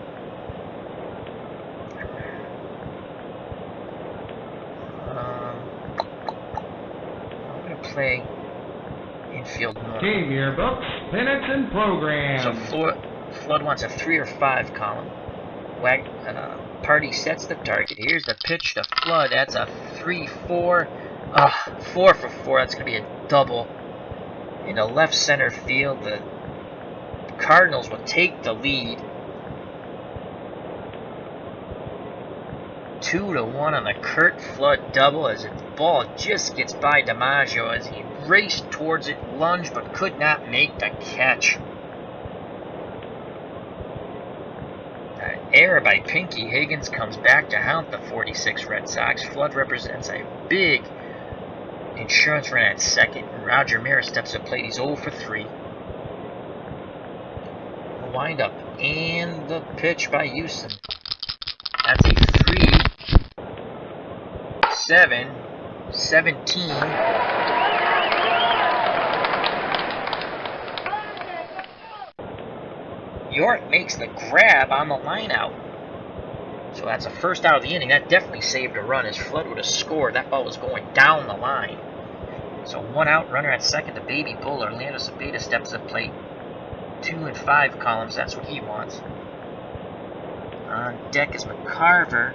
I'm going to play infield normal. Game yearbooks, minutes, and programs. So Flood wants a 3 or 5 column. Party sets the target. Here's the pitch to Flood. That's a 3-4. 4 for 4. That's going to be a double. In the left center field, the Cardinals will take the lead. 2-1 on the Kurt Flood double as the ball just gets by DiMaggio as he raced towards it, lunged, but could not make the catch. Error by Pinky Higgins comes back to haunt the 46 Red Sox. Flood represents a big insurance run at second. Roger Maris steps to plate. He's 0 for 3. The windup and the pitch by Houston. That's a 3-7-17. York makes the grab on the line out. So that's a first out of the inning. That definitely saved a run. As Flood would have scored, that ball was going down the line. So 1 out, runner at second. The baby bull, Orlando Cepeda, steps to the plate. 2 and 5 columns, that's what he wants. On deck is McCarver.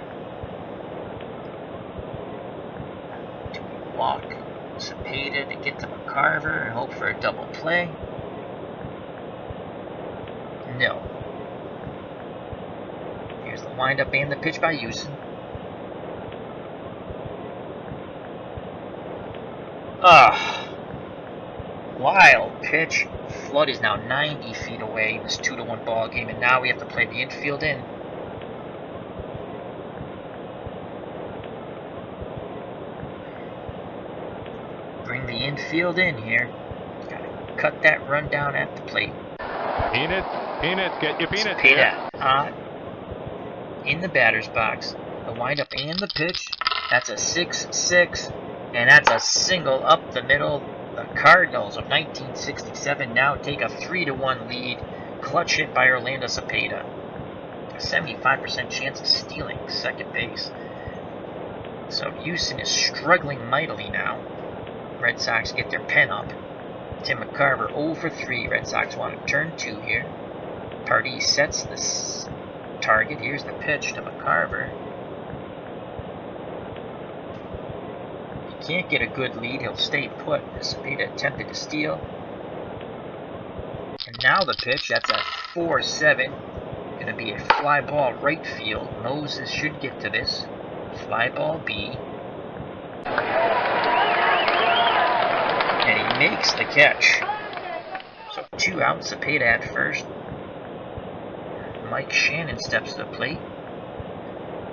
Do we walk Cepeda to get to McCarver and hope for a double play? No. Here's the windup and the pitch by Houston. Wild pitch. Flood is now 90 feet away in this 2-1 ball game, and now we have to play the infield in. Bring the infield in here. Gotta cut that run down at the plate. Peanuts, get your peanuts Cepeda here. in the batter's box. The windup and the pitch. That's a 6-6, and that's a single up the middle. The Cardinals of 1967 now take a 3-1 lead. Clutch hit by Orlando Cepeda. A 75% chance of stealing second base. So Houston is struggling mightily now. Red Sox get their pen up. Tim McCarver 0 for 3. Red Sox want to turn 2 here. Pardee sets the target. Here's the pitch to McCarver. He can't get a good lead. He'll stay put. Cepeda attempted to steal. And now the pitch, that's a 4-7. Going to be a fly ball right field. Moses should get to this. Fly ball B. And he makes the catch. So 2 outs, Cepeda at first. Mike Shannon steps to the plate.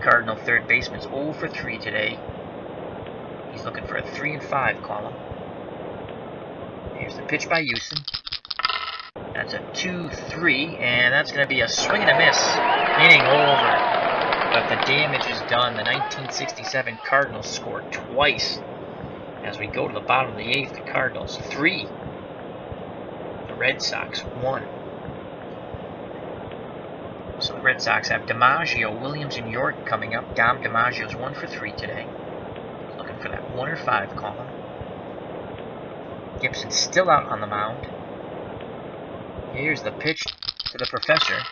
Cardinal third baseman's 0 for 3 today. He's looking for a 3 and 5 column. Here's the pitch by Houston. That's a 2-3, and that's going to be a swing and a miss. Inning over. But the damage is done. The 1967 Cardinals scored twice. As we go to the bottom of the 8th, the Cardinals 3. The Red Sox 1. So the Red Sox have DiMaggio, Williams, and York coming up. Dom DiMaggio's 1 for 3 today. Looking for that 1 or 5 column. Gibson still out on the mound. Here's the pitch to the professor.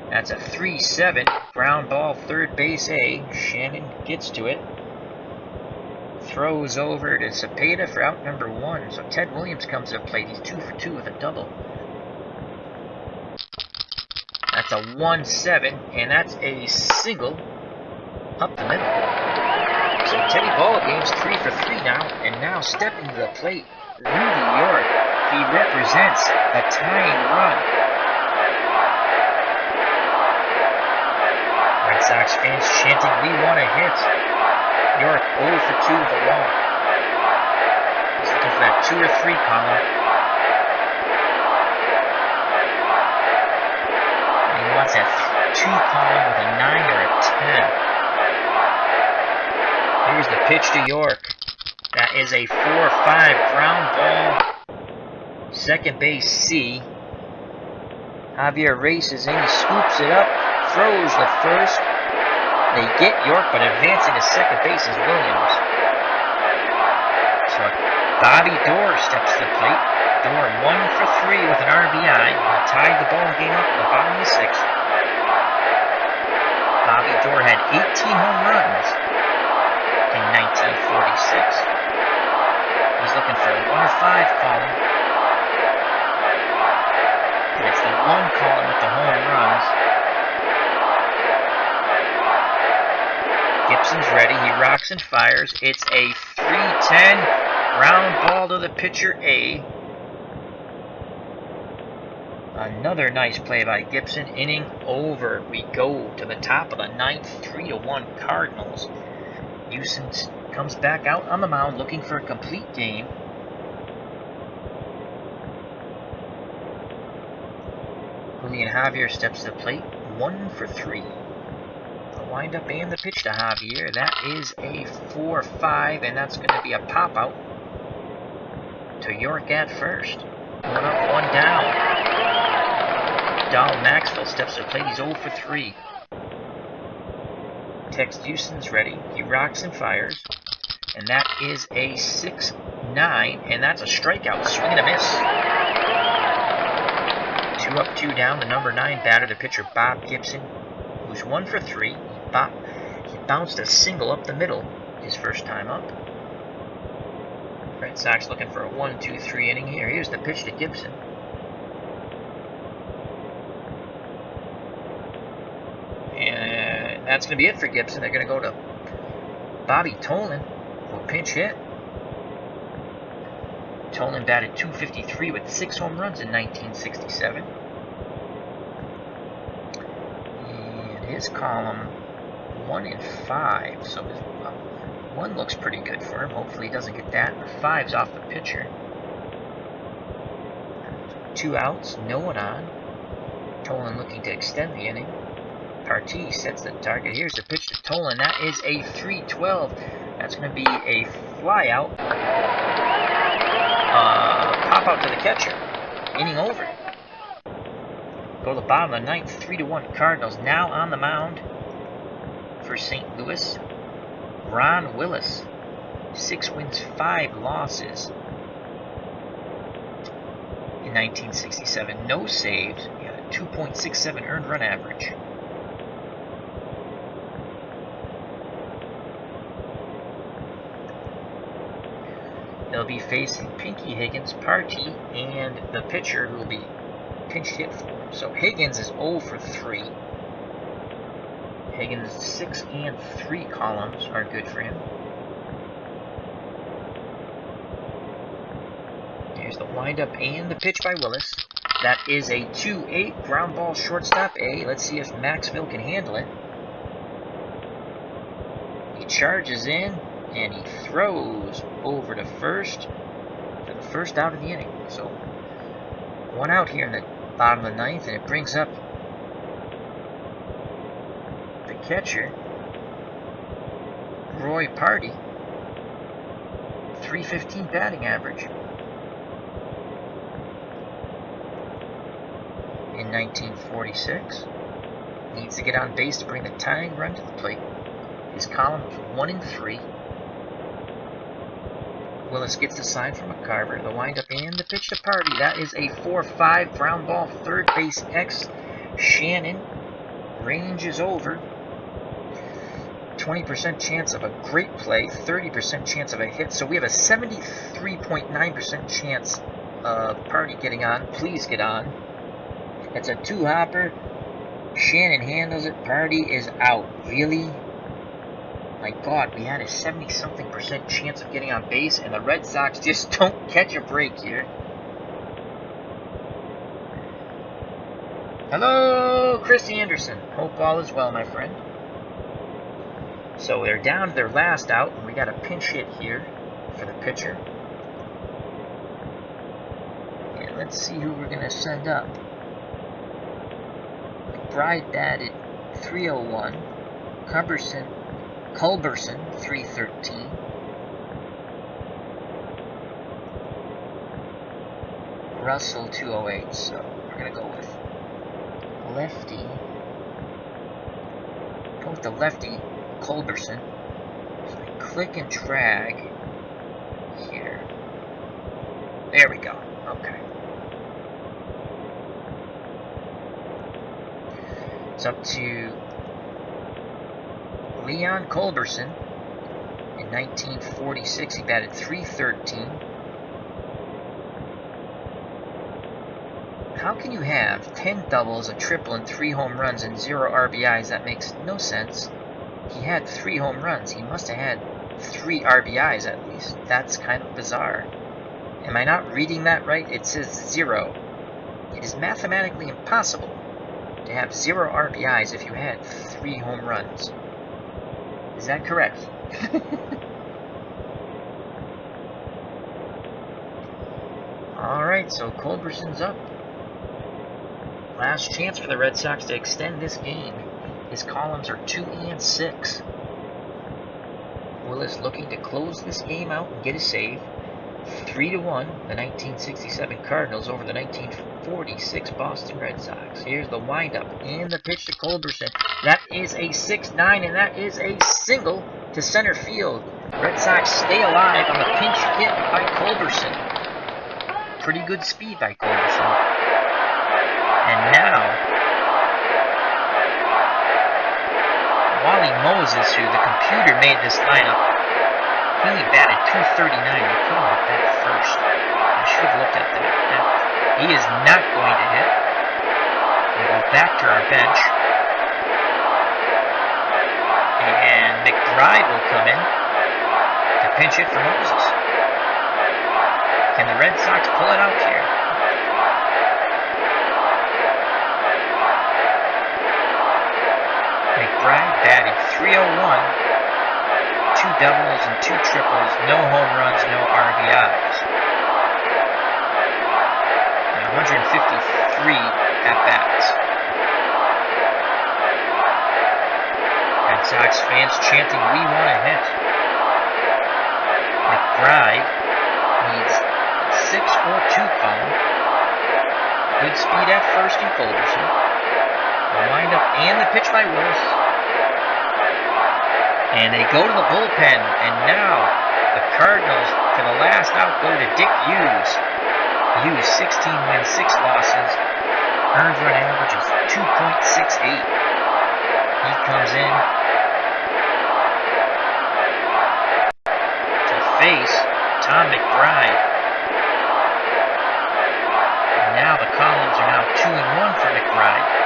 That's a 3-7. Ground ball, third base A. Shannon gets to it. Throws over to Cepeda for out number 1. So Ted Williams comes to the plate. He's 2 for 2 with a double. That's a 1-7, and that's a single up the middle. So Teddy Ballgame's 3 for 3 now, and now stepping to the plate, Rudy York. He represents a tying run. Red Sox fans chanting, "We want a hit." York 0 for 2 with a walk. He's looking for that 2 or 3 column. And he wants that 2 column with a 9 or a 10. Here's the pitch to York. That is a 4-5 ground ball. Second base C. Javier races in, he scoops it up, throws the first. They get York, but advancing to second base is Williams. So Bobby Doerr steps to the plate. Doerr 1 for 3 with an RBI. He tied the ball game up in the bottom of the 6th. Bobby Doerr had 18 home runs in 1946. He's looking for a 1 or 5 column. And it's the 1 column with the home runs. Gibson's ready. He rocks and fires. It's a 3-10 ground ball to the pitcher A. Another nice play by Gibson. Inning over. We go to the top of the 9th. 3-1 Cardinals. Houston comes back out on the mound looking for a complete game. Julian Javier steps to the plate. 1 for 3. The windup and the pitch to Javier. That is a 4-5, and that's going to be a pop-out to York at first. 1 up, 1 down. Donald Maxwell steps to the plate. He's 0 for 3. Tex Houston's ready. He rocks and fires. And that is a 6-9, and that's a strikeout. Swing and a miss. 2 up, 2 down. The number 9 batter, the pitcher Bob Gibson, who's 1 for 3. He bounced a single up the middle his first time up. Red Sox looking for a 1-2-3 inning here. Here's the pitch to Gibson. And that's going to be it for Gibson. They're going to go to Bobby Tolan, who will pinch hit. Tolan batted .253 with 6 home runs in 1967. And his column 1 and 5. So his 1 looks pretty good for him. Hopefully he doesn't get that. And the 5's off the pitcher. 2 outs, no one on. Tolan looking to extend the inning. Partee sets the target. Here's the pitch to Tolan. That is a 3-12. That's going to be a fly out. Pop out to the catcher. Inning over. Go to the bottom of the 9th. 3-1 Cardinals. Now on the mound for St. Louis. Ron Willis. 6 wins, 5 losses. In 1967. No saves. He had a 2.67 earned run average. They'll be facing Pinky Higgins, Partee, and the pitcher who will be pinch hit for him. So Higgins is 0 for 3. Higgins' 6 and 3 columns are good for him. Here's the windup and the pitch by Willis. That is a 2-8 ground ball shortstop A. Let's see if Maxville can handle it. He charges in and he throws over to first for the first out of the inning. So 1 out here in the bottom of the 9th, and it brings up the catcher, Roy Party, 315 batting average. In 1946, needs to get on base to bring the tying run to the plate. His column is 1 and 3. Willis gets the sign from McCarver, the windup and the pitch to Party. That is a 4-5 ground ball, third base X. Shannon ranges over. 20% chance of a great play, 30% chance of a hit. So we have a 73.9% chance of Party getting on. Please get on. It's a 2-hopper. Shannon handles it. Party is out. Really? My God, we had a 70-something% chance of getting on base, and the Red Sox just don't catch a break here. Hello, Chris Anderson. Hope all is well, my friend. So they're down to their last out, and we got a pinch hit here for the pitcher. And let's see who we're going to send up. McBride batted .301. Culberson, .313. Russell, .208. So we're going to go with lefty. Go with the lefty, Culberson. So I click and drag here. There we go. Okay. It's up to Leon Culberson. In 1946, he batted .313. How can you have 10 doubles, a triple, and 3 home runs and 0 RBIs? That makes no sense. He had 3 home runs. He must have had 3 RBIs at least. That's kind of bizarre. Am I not reading that right? It says 0. It is mathematically impossible to have 0 RBIs if you had 3 home runs. Is that correct? Alright, so Culberson's up. Last chance for the Red Sox to extend this game. His columns are 2 and 6. Willis looking to close this game out and get a save. 3-1, the 1967 Cardinals over the 1946 Boston Red Sox. Here's the windup and the pitch to Culberson. That is a 6-9, and that is a single to center field. Red Sox stay alive on the pinch hit by Culberson. Pretty good speed by Culberson. And now, Wally Moses, who the computer made this lineup, he only batted .239. They put him at bat first. I should have looked at that. He is not going to hit. We go back to our bench. And McBride will come in to pinch hit for Moses. Can the Red Sox pull it out here? McBride batted .301, 2 doubles and 2 triples, no home runs, no RBIs. And 153 at-bats. Red Sox fans chanting, "We want a hit." McBride needs a 6-4-2 column. Good speed at first in Culberson. The windup and the pitch by Willis. And they go to the bullpen. And now the Cardinals, for the last out, go to Dick Hughes. Hughes, 16 wins, 6 losses. Earned run average is 2.68. He comes in to face Tom McBride. And now the columns are now 2 ride.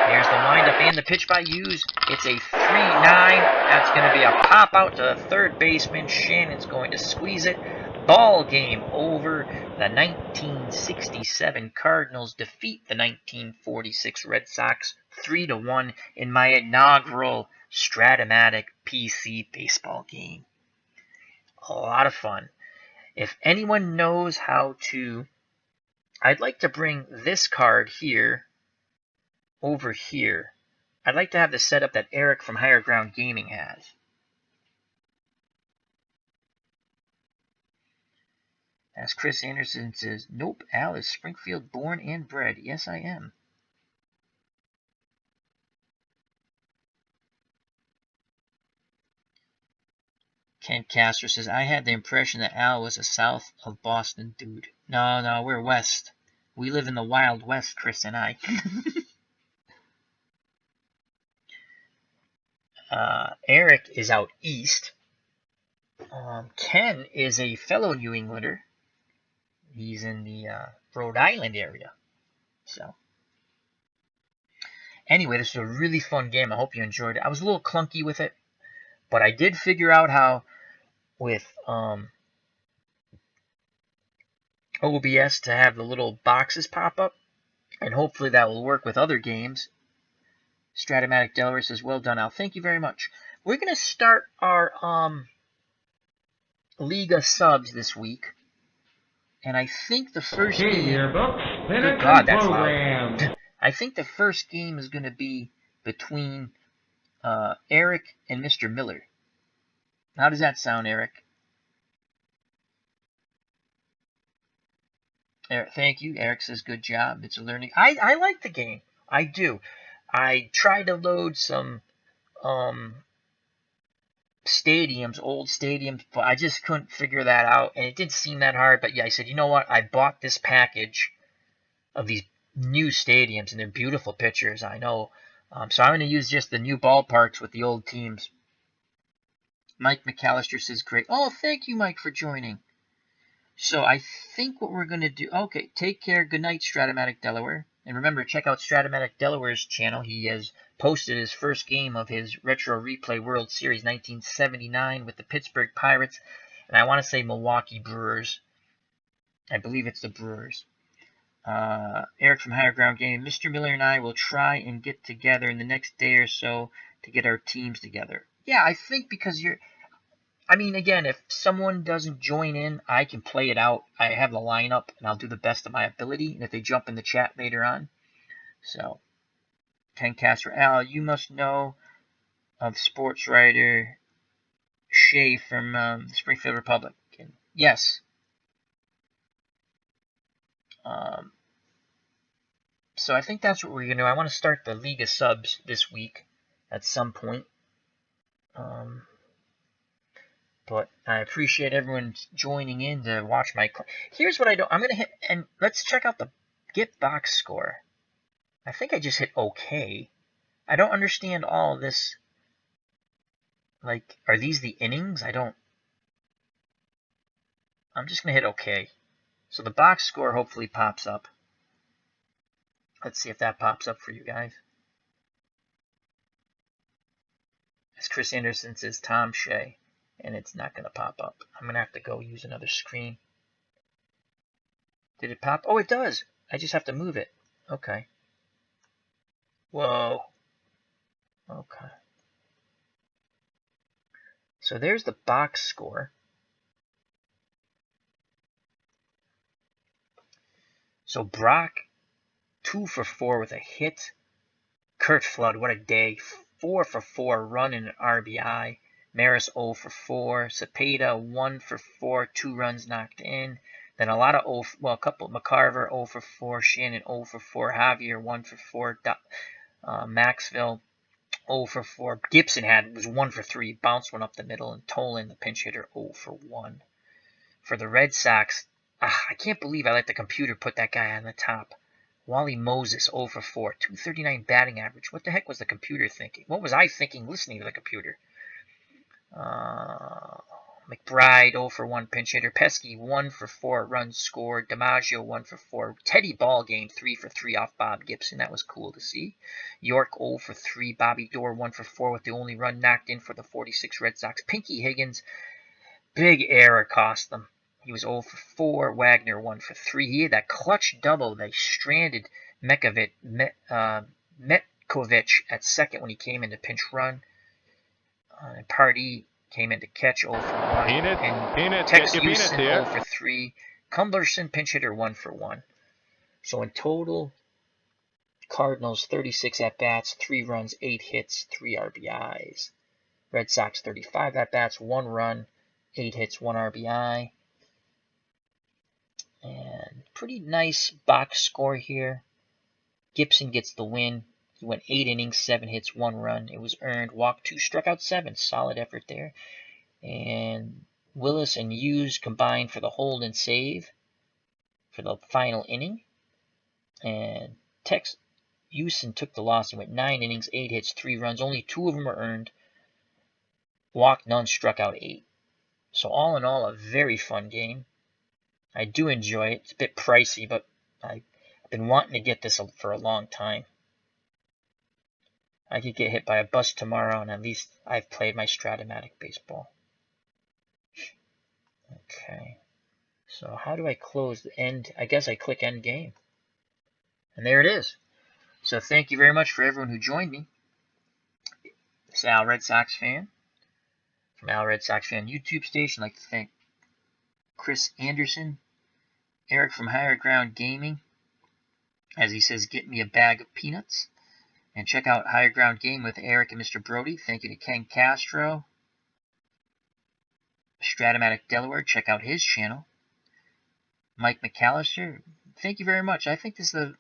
There's the windup and the pitch by Hughes. It's a 3-9. That's going to be a pop out to the third baseman. Shannon's going to squeeze it. Ball game over. The 1967 Cardinals defeat the 1946 Red Sox 3-1 in my inaugural Strat-O-Matic PC baseball game. A lot of fun. If anyone knows how to... I'd like to bring this card here over here. I'd like to have the setup that Eric from Higher Ground Gaming has. As Chris Anderson says, nope, Al is Springfield born and bred. Yes, I am. Ken Castro says, I had the impression that Al was a south of Boston dude. No, we're west. We live in the Wild West, Chris and I. Eric is out east. Ken is a fellow New Englander. He's in the Rhode Island area. So, anyway, this was a really fun game. I hope you enjoyed it. I was a little clunky with it, but I did figure out how with OBS to have the little boxes pop up, and hopefully that will work with other games. Strat-O-Matic Delaware says, well done, Al. Thank you very much. We're going to start our Liga subs this week. And I think the first game... Yearbooks, Good God, that's loud. I think the first game is going to be between Eric and Mr. Miller. How does that sound, Eric? Eric, thank you. Eric says, good job. It's a learning... I like the game. I do. I tried to load some stadiums, old stadiums, but I just couldn't figure that out, and it didn't seem that hard. But yeah, I said, you know what? I bought this package of these new stadiums, and they're beautiful pictures, I know. So I'm going to use just the new ballparks with the old teams. Mike McAllister says, great. Oh, thank you, Mike, for joining. So I think what we're going to do... Okay, take care. Good night, Strat-O-Matic Delaware. And remember, check out Strat-O-Matic Delaware's channel. He has posted his first game of his Retro Replay World Series 1979 with the Pittsburgh Pirates. And I want to say Milwaukee Brewers. I believe it's the Brewers. Eric from Higher Ground Gaming. Mr. Miller and I will try and get together in the next day or so to get our teams together. Yeah, I think because you're... I mean, again, if someone doesn't join in, I can play it out. I have the lineup, and I'll do the best of my ability. And if they jump in the chat later on. So, Ken Castro. Al, you must know of sports writer Shea from the Springfield Republican. Yes. So I think that's what we're going to do. I want to start the League of Subs this week at some point. But I appreciate everyone joining in to watch my... Here's what I do. I'm going to hit... And let's check out the Get Box score. I think I just hit OK. I don't understand all this. Like, are these the innings? I don't... I'm just going to hit OK. So the box score hopefully pops up. Let's see if that pops up for you guys. As Chris Anderson says, Tom Shea. And it's not going to pop up. I'm going to have to go use another screen. Did it pop? Oh, it does. I just have to move it. Okay. Whoa. Okay. So there's the box score. So Brock, 2 for 4 with a hit. Kurt Flood, what a day. 4 for 4, run and an RBI. Maris 0 for 4. Cepeda 1 for 4, 2 runs knocked in. Then a lot of a couple. McCarver 0 for 4. Shannon 0 for 4. Javier 1 for 4. Maxville 0 for 4. Gibson was 1 for 3. Bounced one up the middle. And Tolan, the pinch hitter, 0 for 1. For the Red Sox, I can't believe I let the computer put that guy on the top. Wally Moses 0 for 4. 239 batting average. What the heck was the computer thinking? What was I thinking listening to the computer? McBride 0 for 1 pinch hitter. Pesky 1 for 4 runs scored. DiMaggio 1 for 4. Teddy Ball game 3 for 3 off Bob Gibson. That was cool to see. York 0 for 3. Bobby Dorr 1 for 4 with the only run knocked in for the 46 Red Sox. Pinky Higgins, big error cost them. He was 0 for 4. Wagner 1 for 3. He had that clutch double. They stranded Metkovic at second when he came in to pinch run. And Pardee came in to catch 0 for 1. And Tex Houston 0 for 3. Cumberson pinch hitter 1 for 1. So in total, Cardinals 36 at-bats, 3 runs, 8 hits, 3 RBIs. Red Sox 35 at-bats, 1 run, 8 hits, 1 RBI. And pretty nice box score here. Gibson gets the win. He went 8 innings, 7 hits, 1 run. It was earned. Walked 2, struck out 7. Solid effort there. And Willis and Hughes combined for the hold and save for the final inning. And Tex Houston took the loss. He went 9 innings, 8 hits, 3 runs. Only 2 of them were earned. Walked none, struck out 8. So all in all, a very fun game. I do enjoy it. It's a bit pricey, but I've been wanting to get this for a long time. I could get hit by a bus tomorrow, and at least I've played my Strat-O-Matic Baseball. Okay. So how do I close the end? I guess I click end game. And there it is. So thank you very much for everyone who joined me. This is Al Red Sox Fan from Al Red Sox Fan YouTube station. I'd like to thank Chris Anderson, Eric from Higher Ground Gaming. As he says, get me a bag of peanuts. And check out Higher Ground Game with Eric and Mr. Brody. Thank you to Ken Castro. Strat-O-Matic Delaware. Check out his channel. Mike McAllister. Thank you very much. I think this is the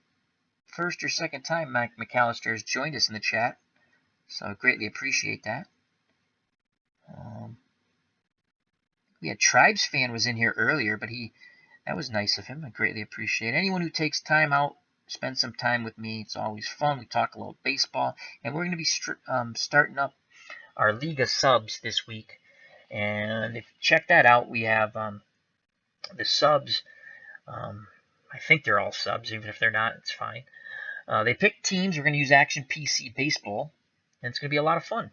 first or second time Mike McAllister has joined us in the chat. So I greatly appreciate that. We had Tribes Fan was in here earlier, but that was nice of him. I greatly appreciate it. Anyone who takes time out, spend some time with me. It's always fun. We talk a little baseball. And we're going to be starting up our League of Subs this week. And if you check that out, we have the subs. I think they're all subs. Even if they're not, it's fine. They pick teams. We're going to use Action PC Baseball. And it's going to be a lot of fun.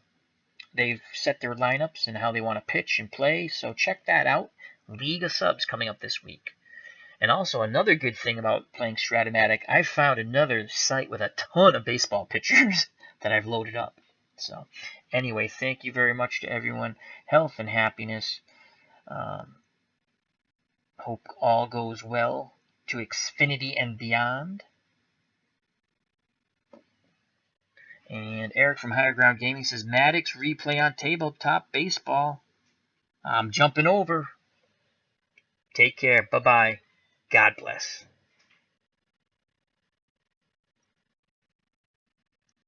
They've set their lineups and how they want to pitch and play. So check that out. League of Subs coming up this week. And also another good thing about playing Strat-O-Matic, I found another site with a ton of baseball pictures that I've loaded up. So anyway, thank you very much to everyone. Health and happiness. Hope all goes well to Xfinity and beyond. And Eric from Higher Ground Gaming says, Maddox replay on tabletop baseball. I'm jumping over. Take care. Bye-bye. God bless.